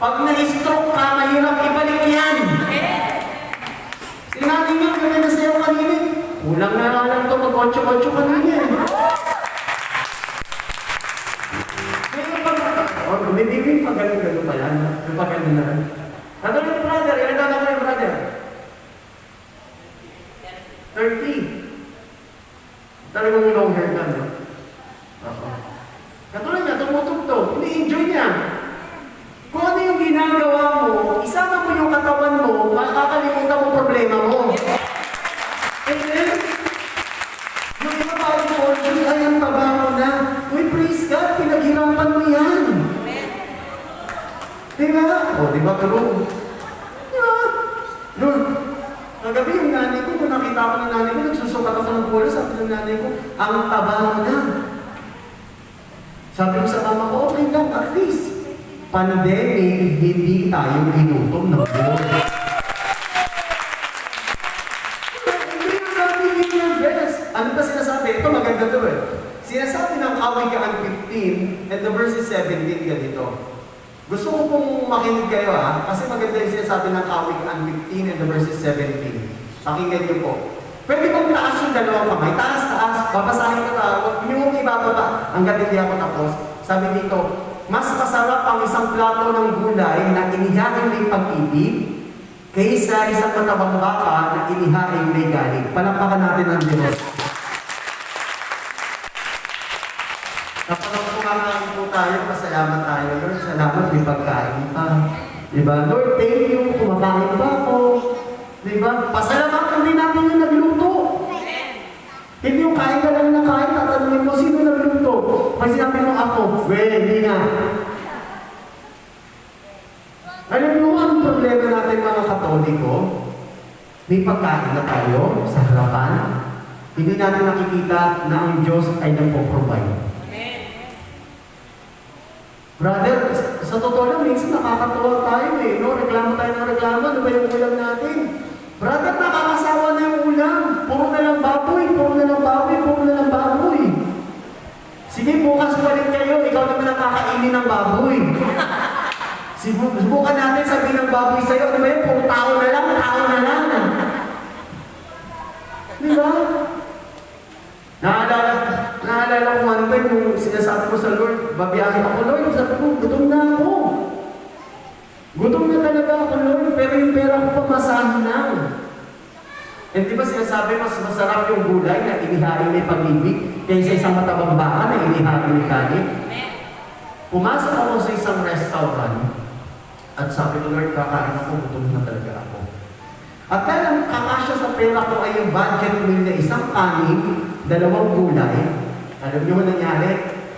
Pag na-stroke ka, mahirap ibalik yan. Sinabi nga, kaya nasayaw kanina. Kulang na lang ito, mag-8-8 ka na yan. May pag-gano'n pala, may pag-gano'n na. Natulog ni brother, ilan na ako yung brother? 30. Talagang long hair ka, no? Oo. Katulad niya, tumutugtog, ini-enjoy niya. Kung ano yung ginagawa mo, isama mo yung katawan mo, makakalimutan mo problema mo. Amen? Yung iba pa ako, ay, ang taba mo na. Uy, praise God, pinaghirapan mo yan. Diba? O, diba, true? Yeah. Lord, kagabi yung nanay ko, kung nakita ko ng nanay ko, nagsusukat ako ng polo, sabi ng nanay ko, ang taba mo na. Sabi ko sa mama ko, okay lang, at least, pandemic, hindi tayo ginutom ng Diyos. Hindi na natin yung best. Ano ba sinasabi? Ito maganda to eh. Sinasabi ng Kawikaan 15 and the verse 17 ganito. Gusto ko pong makinig kayo kasi maganda yung sinasabi ng Kawikaan 15 and the verse 17. Pakinggan niyo po. Pwede bang taas yung dalawang kamay? Taas, taas. Babasahin ko tayo. Hindi mo ibababa hanggang hindi ako tapos. Sabi dito, mas masarap ang isang plato ng gulay na inihaing may pag-ibig kaysa isang matabang baka na inihaing may galing. Palakpakan natin ang Diyos. Kapag kumakain po tayo, pasalamat tayo, Lord. Salamat, may pagkain pa. Diba? Lord, thank you. Kumakain pa ako. Diba? Pasalamatan din natin yung nagluto. Hindi yung kain ka lang na kain, tatanungin mo, sino nagluto? Pag sinabi mo ako, well, hindi nga. Alam mo, ang problema natin mga Katoliko, may pagkain na tayo sa harapan, hindi natin nakikita na ang Diyos ay nagpo-provide. Brother, sa totoo lang, minsan nakakatuwa tayo eh, no? Reklamo tayo ng reklamo, ano ba yung ulam natin? Brother, nakakasawa na yung ulam. Puro na lang baboy, puro na lang baboy, puro na lang baboy. Sige, bukas balik kayo, ikaw naman nakakainin ng baboy. Subukan natin sabihin ng baboy sa'yo, ano ba yun? Puro tao na lang, tao na lang. Di ba? Naalala ko one time nung sinasabi ko sa Lord, babiyahin ako, Lord, sabi ko, gutom na ako. Gutom na talaga ako, Lord, pero yung pera ko pamasahin na. Eh, di ba sinasabi, mas masarap yung gulay na inihain may pag-ibig kaysa isang matabang baka na inihain may kanin? Pumasok ako sa isang restaurant at sabi ko, Lord, kakain ako, gutom na talaga ako. At dahil ang kakasya sa pera ko ay yung budget meal na isang kanin, 2 gulay, alam niyo mo nangyari?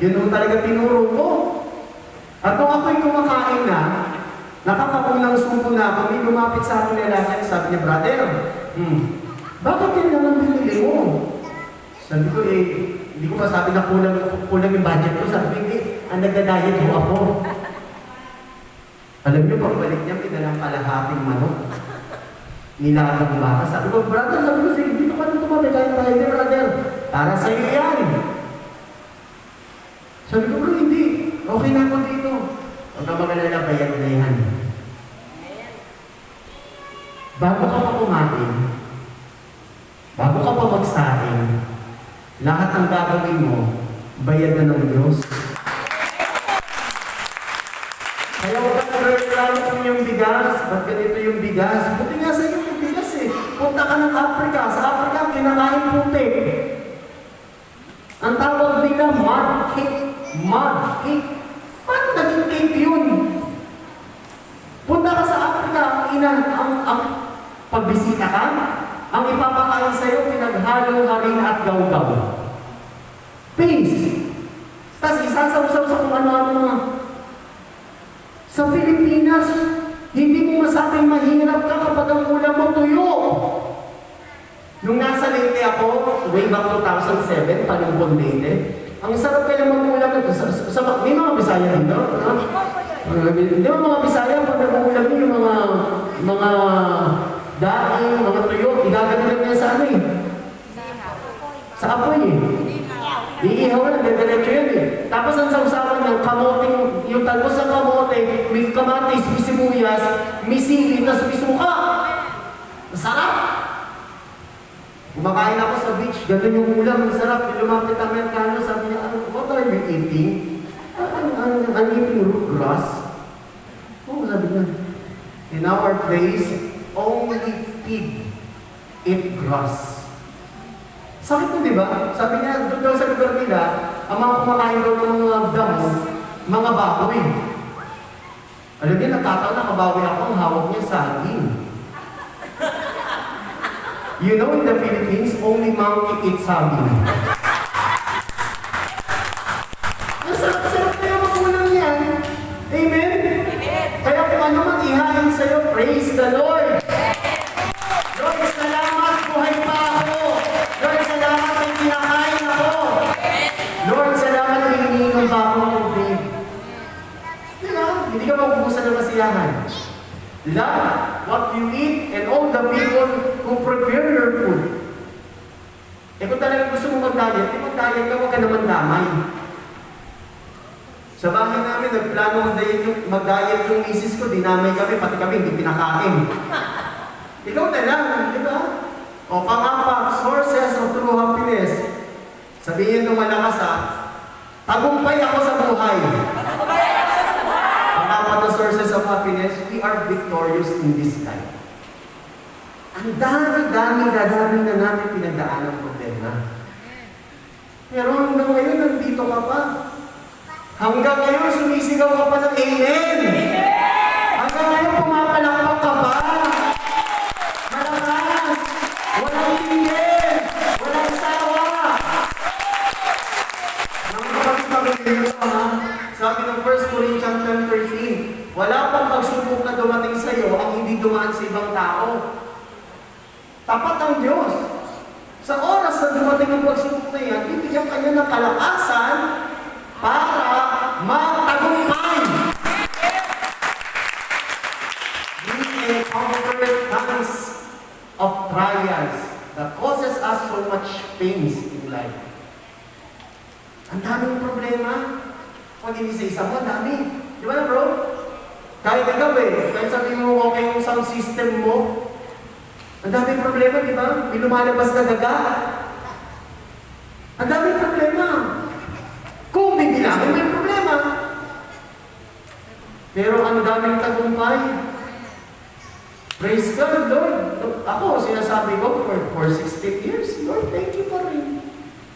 Yun yung talaga tinuro ko. At nung ako'y kumakain na, nakakapunang suko na ako, may lumapit sa akin lalaki, sabi niya, brother, bakit yan naman binili mo? Sabi ko, hindi ko masabi na kulang yung budget ko. Sabi ko, hindi, ang nagda-diet ko ako. Alam niyo, pagbalik niya, pinalang kalahating manok. Nilagang baka. Sabi ko, brother, sabi ko, sige, dito ka na tumabi, kaya tayo, hindi, brother. Para sa'yo yan. Sabi ko, bro, hindi. Okay na ako dito. Huwag ka magalala, bayan na yan. Bago ka pa kumain, bago ka pa magsaing, lahat ng gagawin mo, bayad na ng Diyos. Kaya huwag ka nagreklamo kung yung bigas, ba't ganito yung bigas? Buti nga sa iyo yung bigas eh. Punta ka ng Africa, sa Africa, kinakain puti. Ang tawag nila, mud cake. Mud cake. Paano naging cake yun? Punta ka sa Africa, ang pagbisita ka, ang ipapakain sa'yo, pinaghalong harina at gaw-gaw. Paste. Tapos isasawsaw sa kung ano-ano. Sa Pilipinas, hindi mo masabing mahirap ka kapag ang ulam mo tuyo. Nung nasa Leyte ako, way back 2007, Palumpon Leyte, ang sarap kaya mag-ulam may mga Bisaya dito, no? Hindi mo mga Bisaya, pag nag-ulam nyo yung mga daing, mga tuyo, igagano lang niya sa ano eh. Sa apoy eh. Iihaw lang, diretso yun eh. Tapos ang sausawan ng kamoting, yung talbos ng kamote, may kamatis, may sibuyas, may sili, tapos may suka. Masarap! Kumakain ako sa beach, ganun yung ulam, ang sarap. Lumapit ang Amerikano, sabi niya, what are you eating? I'm eating root grass. Oo, sabi niya. In our place, only pig eat grass. Sakit mo, di ba? Sabi niya, doon daw sa lugar nila, ang mga kumakain daw ng mga damo, mga baboy. Alam niya, natataw na kabawi ako, ang hawak niya saging. You know, in the Philippines, only monkey eats saging. Ang sarap-sarap na yung mga ulam yan. Amen? Kaya kung ano man ihain sa'yo, praise the Lord. Lord, salamat, buhay pa ako. Lord, salamat, may kinakain ako. Lord, salamat, may iniinom pa ako ng tubig. Diba? Hindi ka mabubusan ng kasiyahan. Love what you eat and all the people who prepare your food. Eh kung talagang gusto mo mag-diet, mag-diet ka, huwag ka naman damay. Sa bahay namin, nagplano mag-diet yung misis ko, dinamay kami, pati kami hindi pinakain. Ikaw na lang, di ba? O pang-apat, sources of true happiness. Sabihin nung malakas tagumpay ako sa buhay. Pang-apat na sources of happiness, we are victorious in this life. Ang dami na natin pinagdaan ng problema. Pero hanggang ngayon, nandito ka pa. Hanggang ngayon, sumisigaw ka pa ng amen. Hanggang ngayon, pumapalakpak ka pa. Malakas. Walang tingin. Walang sawa. Sabi ng 1 Corinthians 10:13, wala pang pagsubok na dumating sa iyo ang hindi dumaan sa ibang tao. Tapat ang Diyos. Sa oras na dumating ang pagsubok na yan, bibigyan kanya ng kalakasan para magtagumpay. We encounter tons of trials that causes us so much pains in life. Ang daming problema. Pag inisa-isa mo, ang dami. Di ba na bro? Kahit ikaw kahit sabihin mo okay yung sound system mo, ang daming problema, di ba? May lumalabas na daga. Ang daming problema. Kung bibilangin, may problema. Pero ang daming tagumpay. Praise God, Lord. Ako, sinasabi ko for 16 years, Lord, thank you pa rin.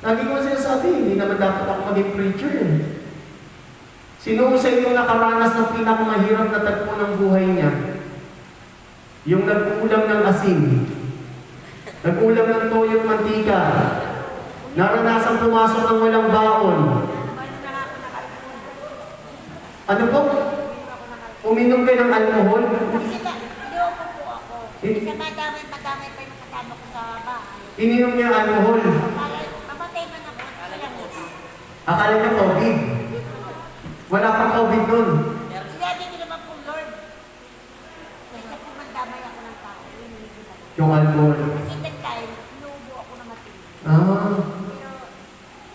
Lagi ko sinasabi, hindi naman dapat ako maging preacher. Sino sa inyo nakaranas ng pinakamahirap na tagpo ng buhay niya? Yung nag-ulam ng asin, nag-ulam ng toyo at mantika, naranasang pumasok ng walang baon. Ano po? Uminom kayo ng alcohol? Niloko po ako. Kasi madamay pa yung kasama ko sa bahay. Ininom niya alcohol. Mamatay man ako sa langita. Akala niya COVID. Wala pang COVID nun. Sinabi ko naman po, Lord, kasi kung mandamay ako ng tao, hinihigil ako. Yung alcohol. Kasi that time, inuubo ako na matindi. Ah. Pero,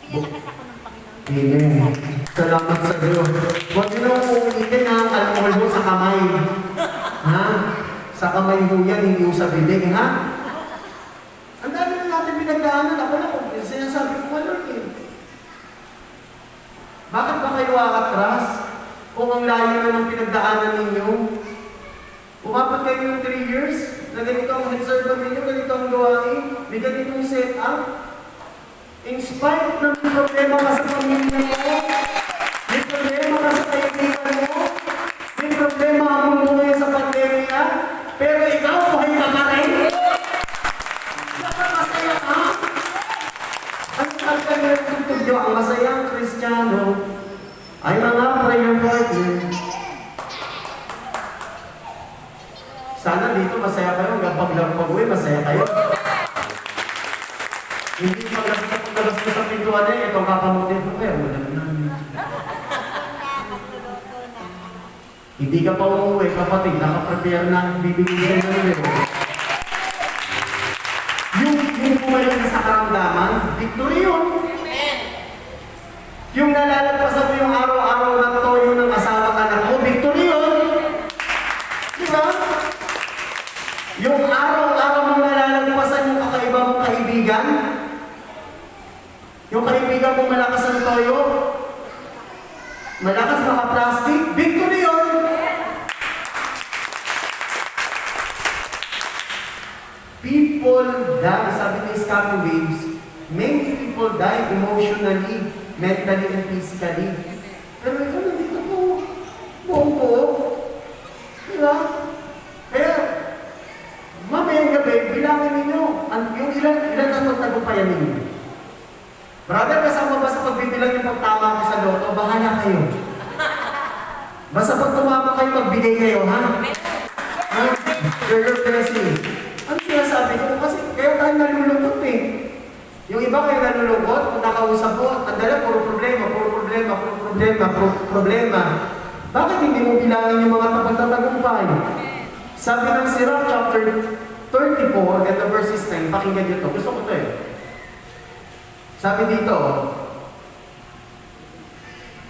pinalakas ako ng Panginoon. Amen. Salamat sa Diyos. Huwag niyo nang uulitin ang alcohol mo sa kamay. Ha? Sa kamay mo yan, hindi mo sa bibig, ha? Ang dami na natin pinagdaanan. Ako na kung sinasabi ko, Lord, bakit ba kayo akatras? Kung ang layo na ng pinagdaanan ninyo? Umapat kayo ng 3 years, na ganito ang head servant ninyo, ganito ang gawain, may ganitong set-up. In spite ng problema ka sa pamilya mo, may problema ka sa kaibigan mo, may problema ang mundo ngayon sa pandemya, pero ikaw, buhay ka pa rin. Dapat masaya ka. Ang kanya ng tutugyo, ang masayang Kristiyano, ay mga prayer partner. Sana dito masaya kayo, hanggang pag-uwi, masaya kayo. Hindi paglabas mo sa pintuan eh, itong kapamutin mo kayo, wala na. Hindi ka pa umuwi, kapatid, nakaprepare na ang bibigyan sa inyo. Yung bumalik na sa karamdaman, victory yun. Yung nalalagpasan mo yung araw-araw na toyo ng asawa at anak mo, victory yun. Di ba? Yung araw-araw mong nalalagpasan yung kakaiba mong kaibigan, Yung kaibigan mo malakas ang toyo, malakas naka-plastic, victory yun! People die, sabi ni Scotty Waves, many people die emotionally, mentally, and physically. Pero ikaw nandito po, buong buo. Diba? Kaya, mamayang gabi, bilangin ninyo, yung ilan ang magtagumpayan ninyo. Brother, kasama ba sa pagbibilang yung pagtama ko sa loto? Bahala kayo. Basta pag tumama kayo, magbigay kayo, ha? Ha? Your blessing. Ano sinasabi ko? Kasi kayo tayo nalulungkot eh. Yung iba kayo nalulungkot, kung nakausap mo, ang dala, puro problema. Bakit hindi mo bilangin yung mga pagtatagumpay? Sabi ng Sirach chapter 34 and the verses 9, pakinggan nyo to. Gusto ko to eh. Sabi dito,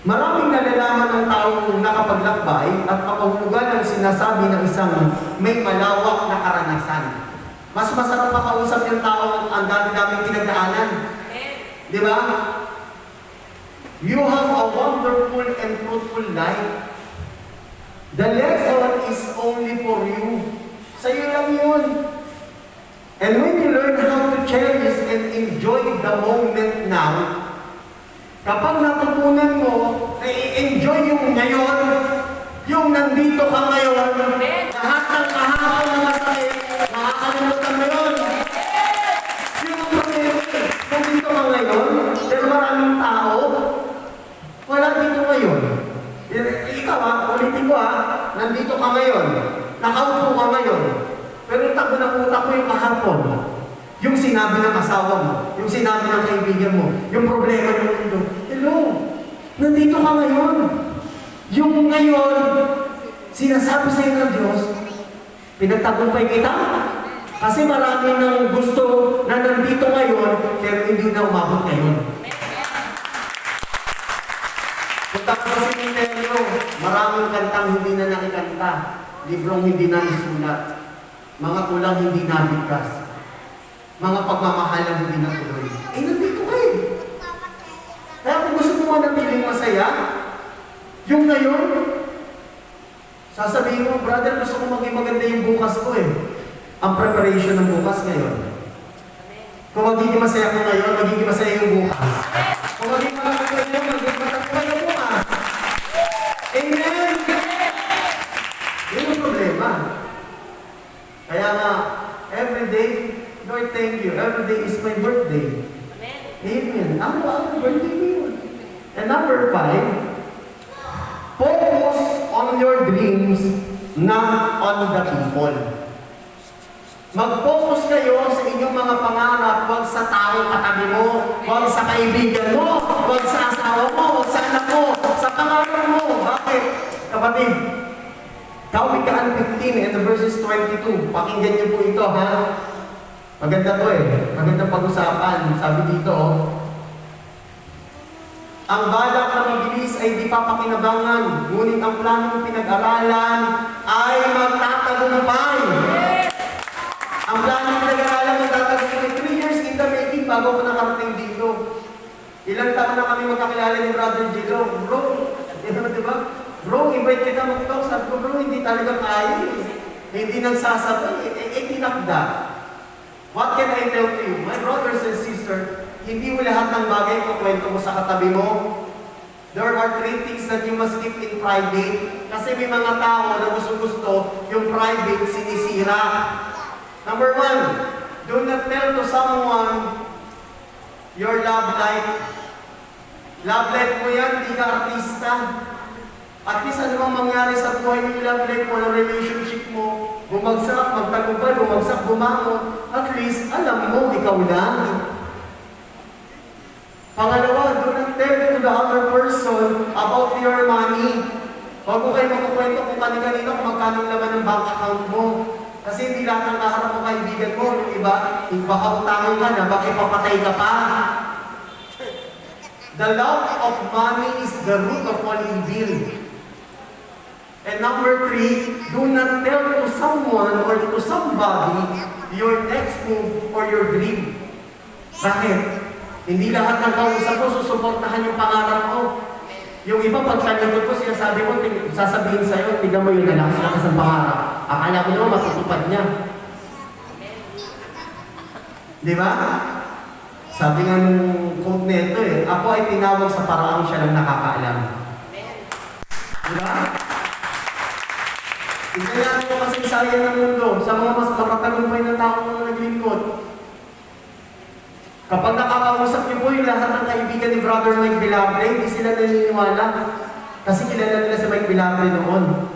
maraming nalalaman ng taong nakapaglakbay at makahulugan ang sinasabi ng isang may malawak na karanasan. Mas masarap makausap yung taong ang dami-daming pinagdaanan. Di ba? You have a wonderful and fruitful life. The lesson is only for you. Sa'yo lang yun. And when you learn how to cherish and enjoy the moment now, kapag natutunan mo na i-enjoy yung ngayon, yung nandito ka ngayon, lahat ng kahapon na masakit, makakalimutan mo yun. Yung nandito ka ngayon, pero maraming tao, wala dito ngayon. Ikaw ulitin ko nandito ka ngayon, nakaupo ka ngayon, pero tago ng utak mo yung kahapon. Yung sinabi ng asawa mo, yung sinabi ng kaibigan mo, yung problema ng mundo. Hello, nandito ka ngayon. Yung ngayon, sinasabi sa'yo ng Diyos, pinagtagumpay kita. Kasi marami nang gusto na nandito ngayon, pero hindi na umabot ngayon. Punta ko sa simenteryo, maraming kantang hindi na nakikanta, librong hindi na nasulat, mga kulang hindi nabigkas, mga pagmamahalang hindi natuloy. Nandito kayo. Kaya kung gusto mo manatiling masaya, yung ngayon, sasabihin mo, brother, gusto ko maging maganda yung bukas ko eh. Ang preparation ng bukas ngayon. Kung magiging masaya ko ngayon, magiging masaya yung bukas. Kung magiging maganda ngayon, magiging matagpuan yung bukas. Amen! Yun ang problema. Kaya nga, every day, Lord, thank you. Every day is my birthday. Amen. Ang birthday ko yun. And number 5, focus on your dreams, not on the people. Mag-focus kayo sa inyong mga pangarap, huwag sa taong katabi mo, huwag sa kaibigan mo, huwag sa asawa mo, huwag sa anak mo, sa pangarap mo. Bakit? Kapatid, Kawikaan 15 and the verses 22. Pakinggan niyo po ito, ha? Maganda po eh. Maganda pag-usapan. Sabi dito, ang balak na mabilis ay di papakinabangan, ngunit ang planong pinag-aralan ay magtatagumpay. Ang planong pinag-aralan magtatagumpay. 3 years in the making bago ko nakarating dito. Ilang taon na kami magkakilala ni Brother Jilo. Bro, di ba? Bro, invite kita mag-talk. Sabi ko, bro, hindi talaga kaya. Hindi nagsasabay. Tinakda. What can I tell to you? My brothers and sisters, hindi mo lahat ng bagay kukwento mo sa katabi mo. There are 3 things that you must keep in private. Kasi may mga tao na gusto-gusto yung private sinisira. Number 1, do not tell to someone your love life. Love life mo yan, hindi ka artista. At least ano bang mangyari sa buhay ng love life mo, ng relationship mo, bumagsak, magtagumpay, bumagsak, bumangon, at least alam mo, ikaw lang. Pangalawa, do not tell to the other person about your money. Huwag mo kayo magkukwento kung kanina kung magkano laman ng bank account mo. Kasi hindi lahat ng kaharap mo kaibigan mo, yung iba, baka utangin ka na, baka ipapatay ka pa. The love of money is the root of all evil. And number 3, do not tell to someone or to somebody your next move or your dream. Bakit? Hindi lahat ng kausap mo susuportahan yung pangarap mo. Yung iba, pag talikod ko, sinasabi mo, sasabihin sa'yo, tignan mo yung lakas ng pangarap. Akala mo naman matutupad niya. Di ba? Sabi nga nung quote nito ako ay tinawag sa paraang siya lang nakakaalam. Di ba? Tingnan natin yung kasaysayan ng mundo sa mga mas makatagumpay na tao na naglingkod. Kapag nakakausap niyo po yung lahat ng kaibigan ni Brother Mike Bilabre, hindi sila naniniwala. Kasi kilala nila si Mike Bilabre noon.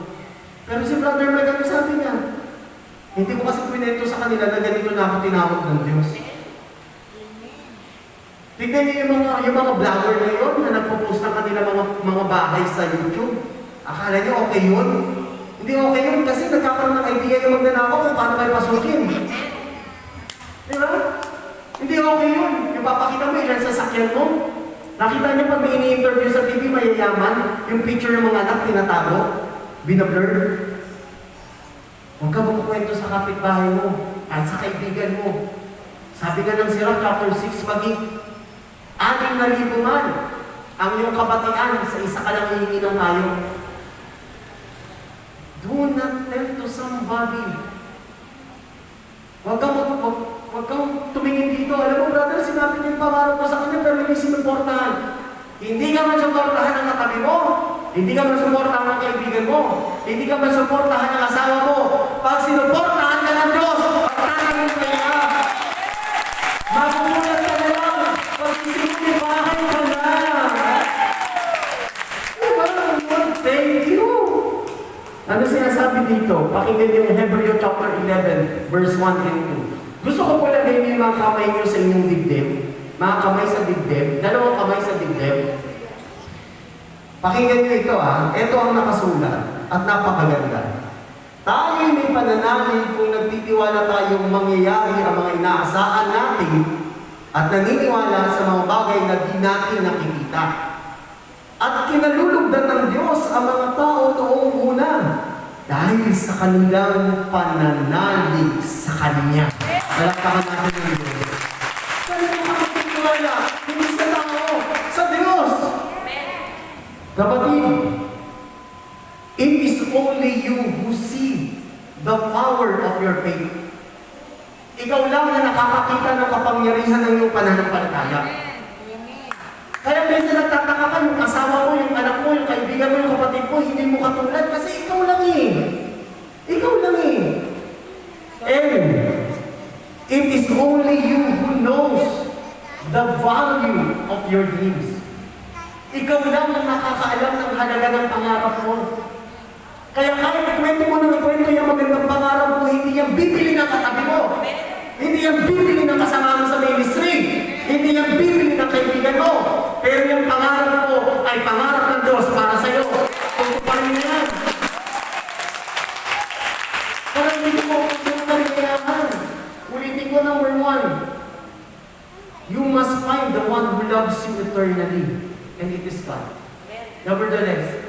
Pero si Brother Mike, ano sabi niya? Hindi ko kasi pinento sa kanila na ganito na ako tinawag ng Diyos. Tignan niyo yung mga vlogger ngayon na nagpo-post ng kanila mga bahay sa YouTube. Akala niyo okay yun? Hindi okay yun kasi nagkakaroon ng idea yung magnanakaw kung paano kayo pasukin. Di ba? Hindi okay yun. Yung papakita mo ilan sasakyan mo. Nakita niyo pag may ini-interview sa TV, mayayaman, yung picture ng mga anak tinatago, binablur. Huwag ka magkukwento sa kapitbahay mo, kahit sa kaibigan mo. Sabi nga ng Sirach chapter 6, maging 6,000 man ang iyong kabatian sa isa ka lang hihingi ng payo. Do not tell to somebody. Huwag kang tumingin dito. Alam mo, brother, sinabi niyo yung pangarap mo sa kanya pero hindi sinuportahan. Hindi ka man suportahan ng katabi mo. Hindi ka man suportahan ng kaibigan mo. Hindi ka man suportahan ng asawa mo. Pag sinuportahan ka ng Diyos, pagtanangin ka niya. Magugulat ka na lang. Pag isinulipahan ka na. Lord, thank you. Ano sinasabi dito? Pakinggan yung Hebrew chapter 11, verse 1 and 2. Gusto ko po lagay niyo yung mga kamay niyo sa inyong dibdib. Mga kamay sa dibdib. Dalawang kamay sa dibdib. Pakinggan niyo ito Ito ang nakasulat at napakaganda. Tayo may pananalig kung nagtitiwala tayong mangyayari ang mga inaasahan natin at naniniwala sa mga bagay na di natin nakikita. At kinalulugdan ng Diyos ang mga tao noong una dahil sa kanilang pananalig sa Kanya. Palakpakan natin ng Diyos. Kaya makakitiwala, hindi sa tao, sa Diyos. Kapatid, it is only you who see the power of your faith. Ikaw lang na nakakakita ng kapangyarihan ng iyong pananampalataya. Kaya minsan nagtataka ka, yung asawa mo, yung anak mo, yung kaibigan mo, yung kapatid mo, hindi mo katulad kasi ikaw lang Ikaw lang And it is only you who knows the value of your dreams. Ikaw lang ang nakakaalam ng halaga ng pangarap mo. Kaya kahit ikwento mo ng ikwento yung magandang pangarap mo, hindi yan bibili ng katabi mo. Hindi yan bibili ng kasama mo sa ministry. Hindi yan bibili ng kaibigan mo. Pero yung pangarap mo ay pangarap ng Diyos para sa iyo. Tutuparin mo yan. Para hindi mo kung kaligayahan. Ulitin ko number 1. You must find the one who loves you eternally. And it is God. Nevertheless,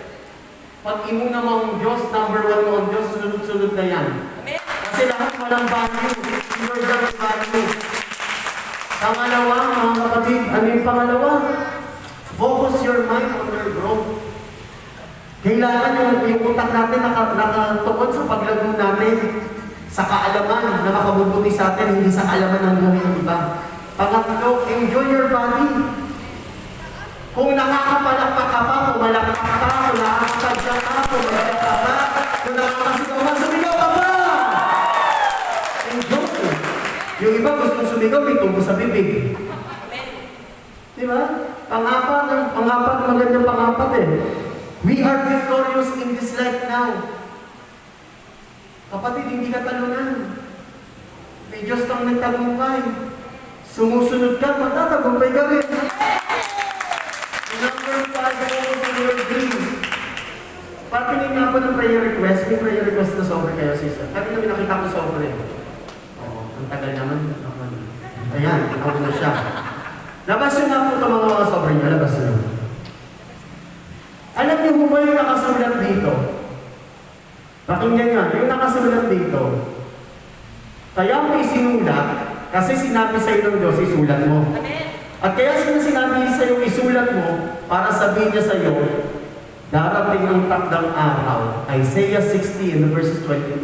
pag imuna mo ang Diyos, number 1 mo ang Diyos, sunod-sunod na yan. Kasi lahat walang value. Your God value. Pangalawa, mga kapatid, ano yung pangalawa? Focus your mind on your growth. Kailangan yung utak natin nakatuon sa paglago natin, sa kaalaman na makabubuti sa atin, hindi sa kaalaman ng buhay ng iba. Pangatlo, enjoy your body. Kung nakakapalakpak ka pa, pumalakpak ka, kung nakakapagya ka, pumalakpak ka pa, kung nakakasigaw ka, sumigaw ka pa! Enjoy. Yung iba gusto sumigaw, may tubo sa bibig. Diba? Pangapat, magandang pangapat We are victorious in this life now. Kapatid, hindi ka talunan. May Diyos kang nagtagumpay. Sumusunod ka, matatagumpay ka rin. Number 5, focus on your dream. Patingin nga po ng prayer request. May prayer request na sobre kayo, sister. Kanina may nakita ko sobre. Ang tagal naman. Ayan, ako na siya. Labas yun nga po ito mga sobre niyo. Labas yun. Alam niyo po ba yung nakasulat dito? Pakinggan nga, yung nakasulat dito. Kaya mo isinulat, kasi sinabi sa iyo ng Diyos, isulat mo. At kaya sinabi niya sa'yo, isulat mo para sabihin niya sa'yo, darating ang takdang araw, Isaiah 60 and verses 22.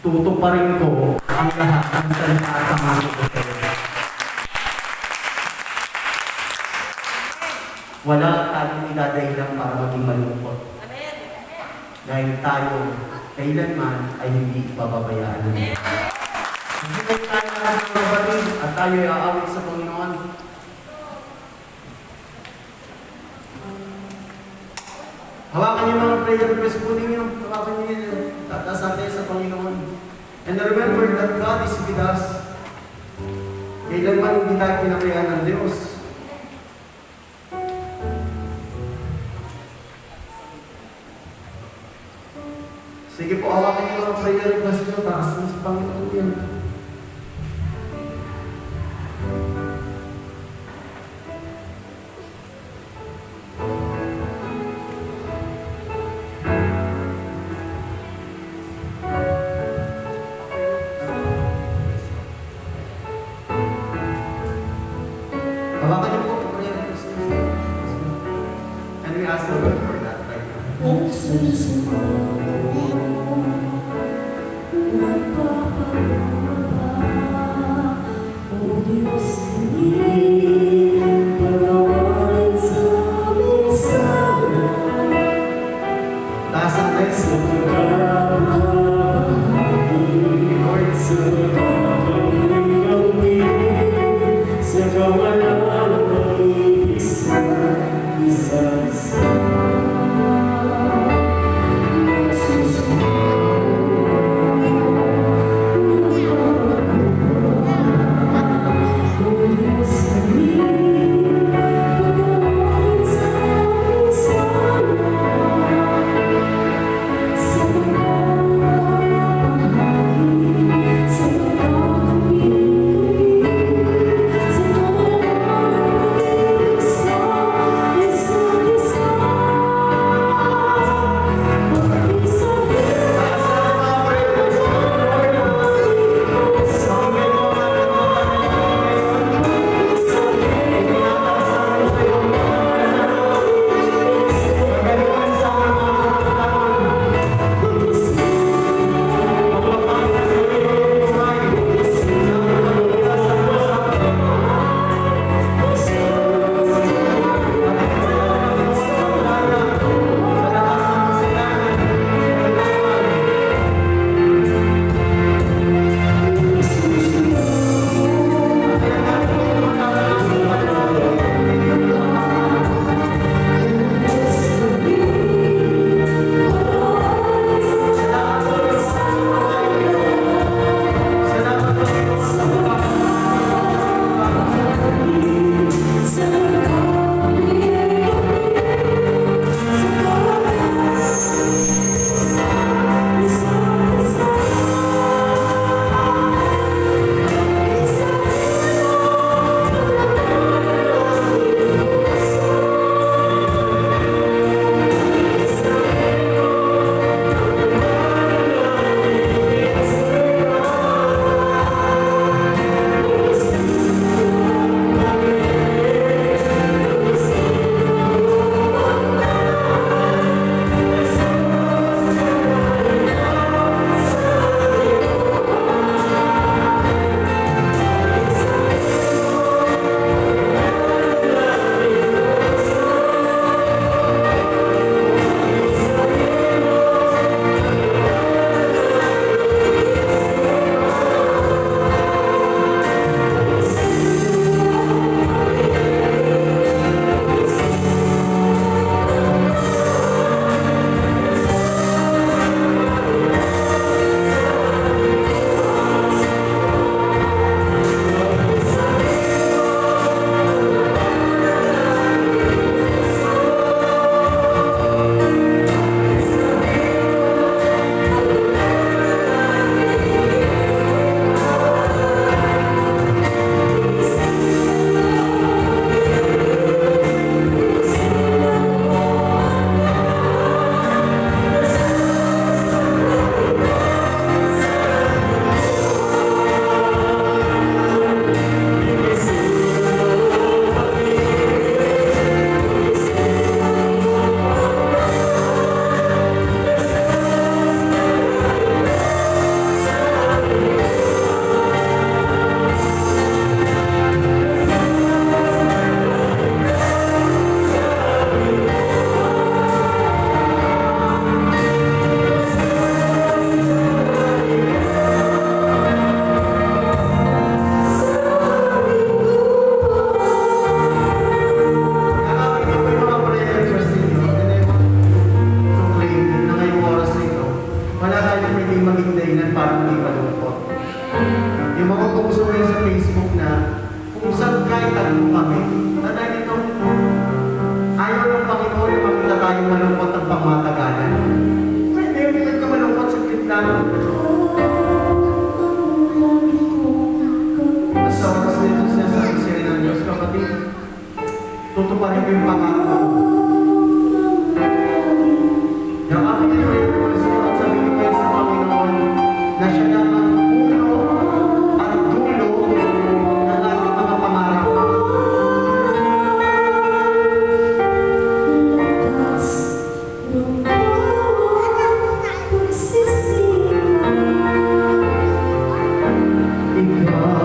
Tutuparin ko ang lahat ng salita at pangako ko sa'yo. Wala tayong idadahilan para maging malungkot. Dahil tayo, kailanman ay hindi ipababayaan ng Diyos. Hindi tayo nakakabalik at tayo ay aawit sa Panginoon. Hawakan niyo mga prayer request po ninyo. Hawakan niyo yun. Tataas natin sa Panginoon. And remember that God is with us. Kailanman hindi tayo pinakayaan ng Diyos. Sige po, hawakan niyo mga prayer request niyo. Taas mo sa Panginoon yan. Hawakan niyo po prayer request niyo. And we ask the Lord for that right now. Taas ang legs. Lord, Sa Panginoon na makita tayong malungkot ang pangmatagalan. Pwede, pwede ka malungkot sa lang. At sa oras na ito sinasabi siya ng Diyos, kapatid, tutuparin ko yung pangako ko. Yung aking ito, at sabihin ko sa Panginoon na siya lang ang ulo at dulo ng ating mga pangarap. Ikaw ang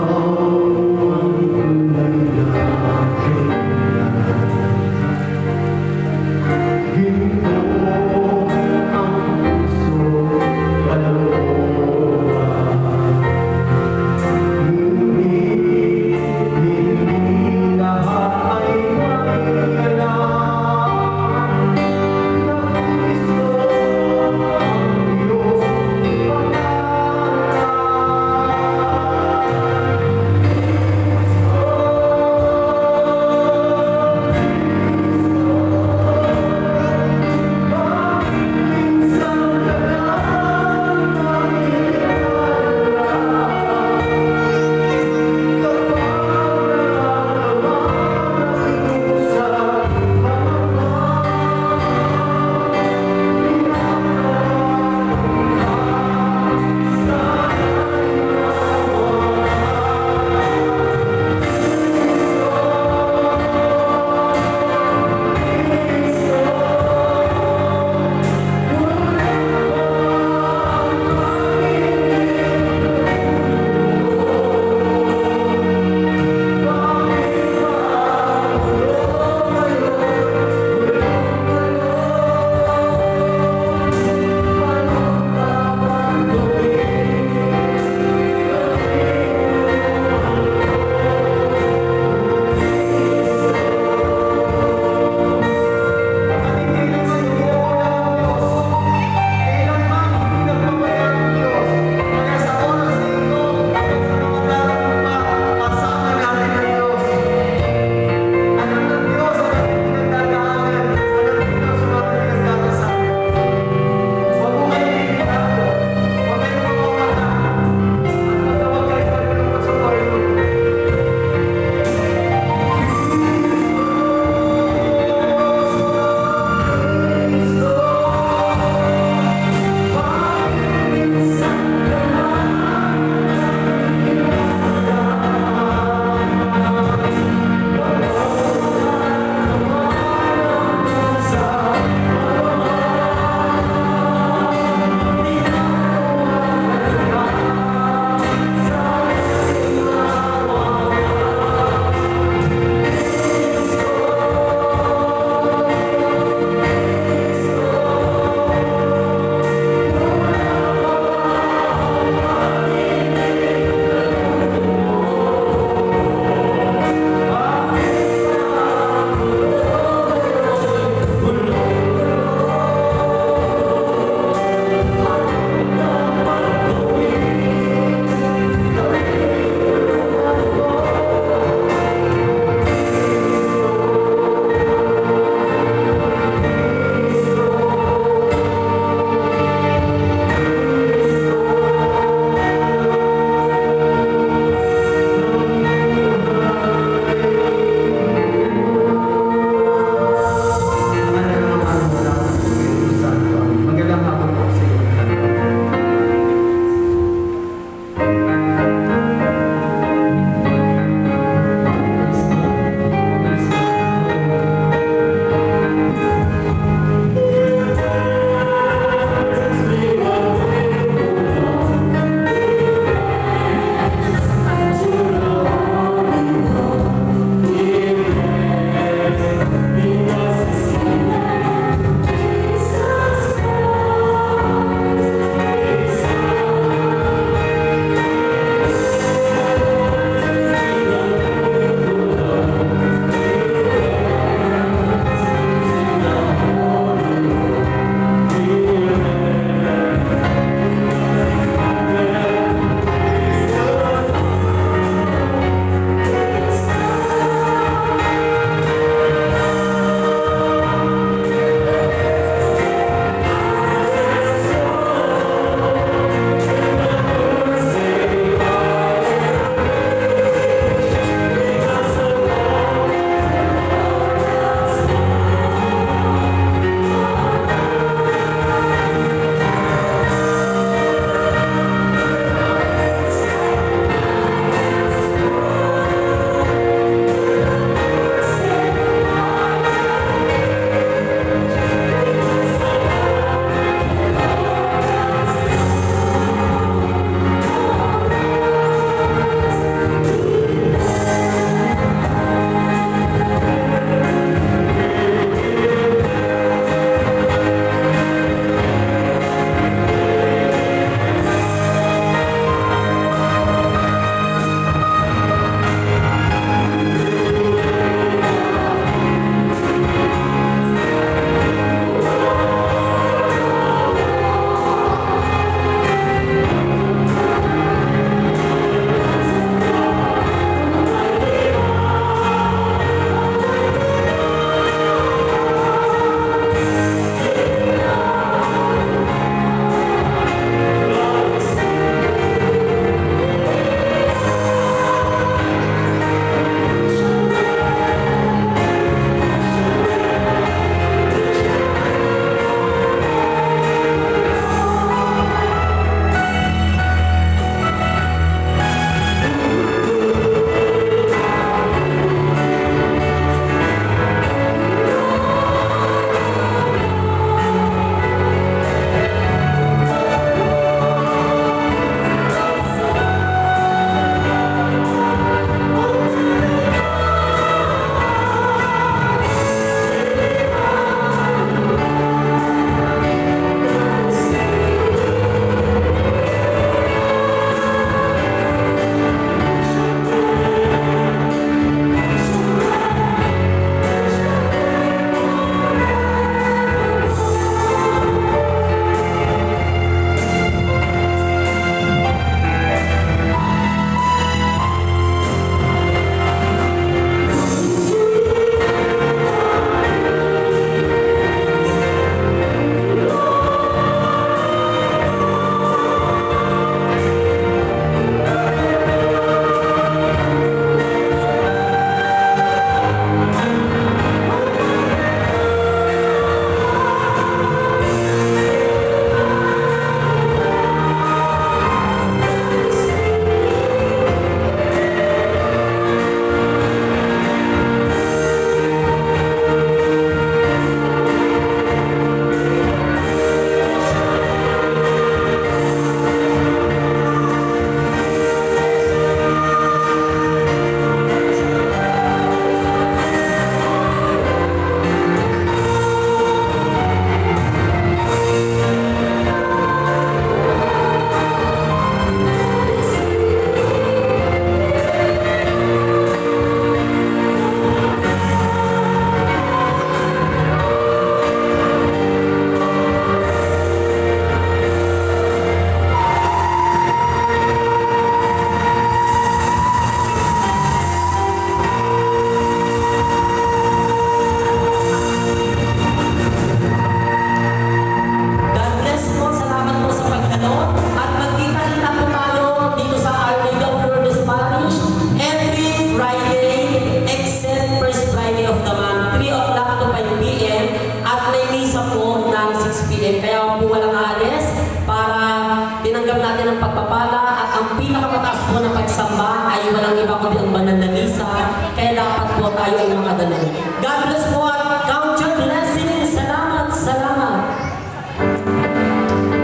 ay walang iba kundi ang banal na misa, kaya dapat po tayo ay makadalo. God bless po at count your blessings. Salamat, salamat.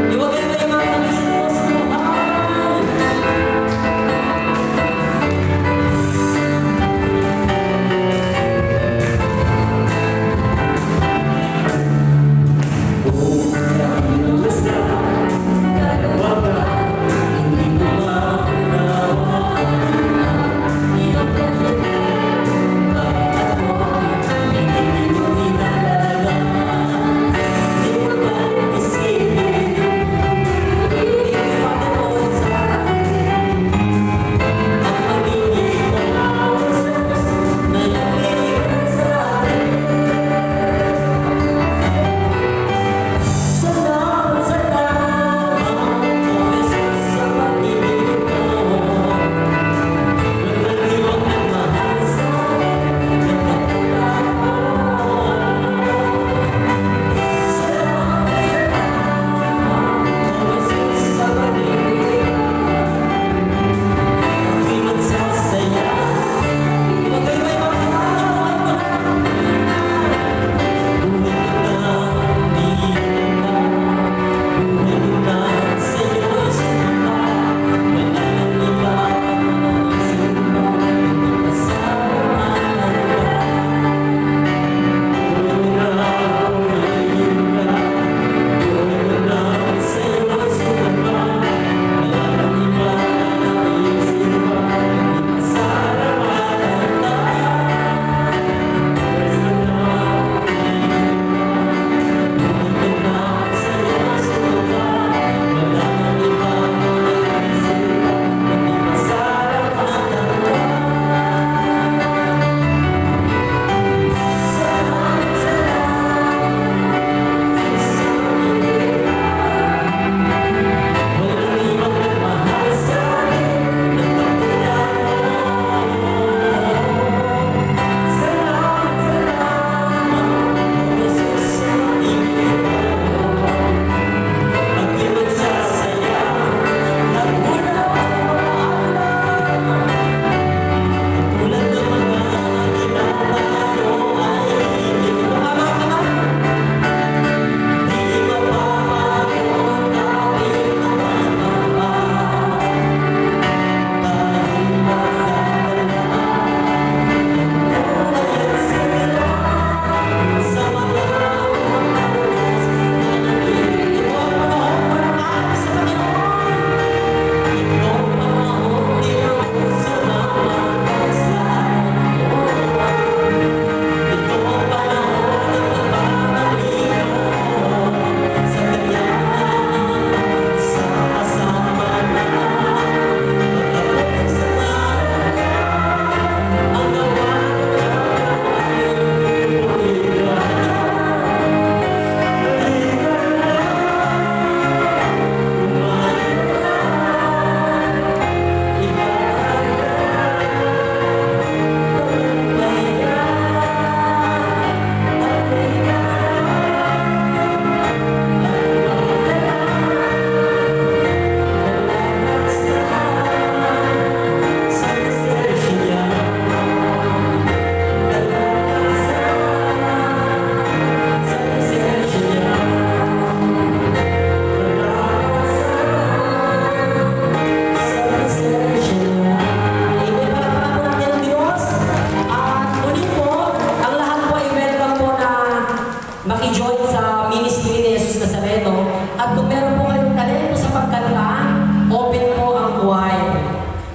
Iwagay ba yung mga kamisip po sa buhay?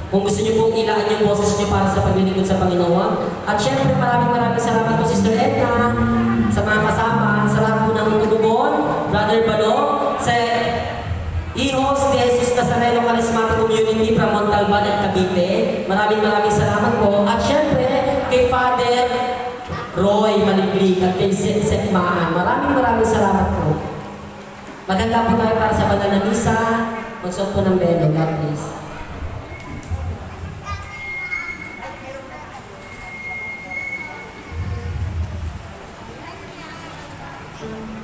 Kung gusto niyo pong ilaan yung boses niyo para sa paglilingkod sa Panginoon. At syempre maraming salamat po Sister Edna, sa mga kasama, sa lahat po ng tutugon, Brother Balong, sa Hijos de Jesus Nazareno Charismatic Community from Montalban at Cavite. Maraming salamat po. At syempre kay Father Roy Maliglig at kay Seth Maan. Maraming salamat po. Maganda po tayo para sa banal na misa. Magsuot po ng belo. God bless. Thank you.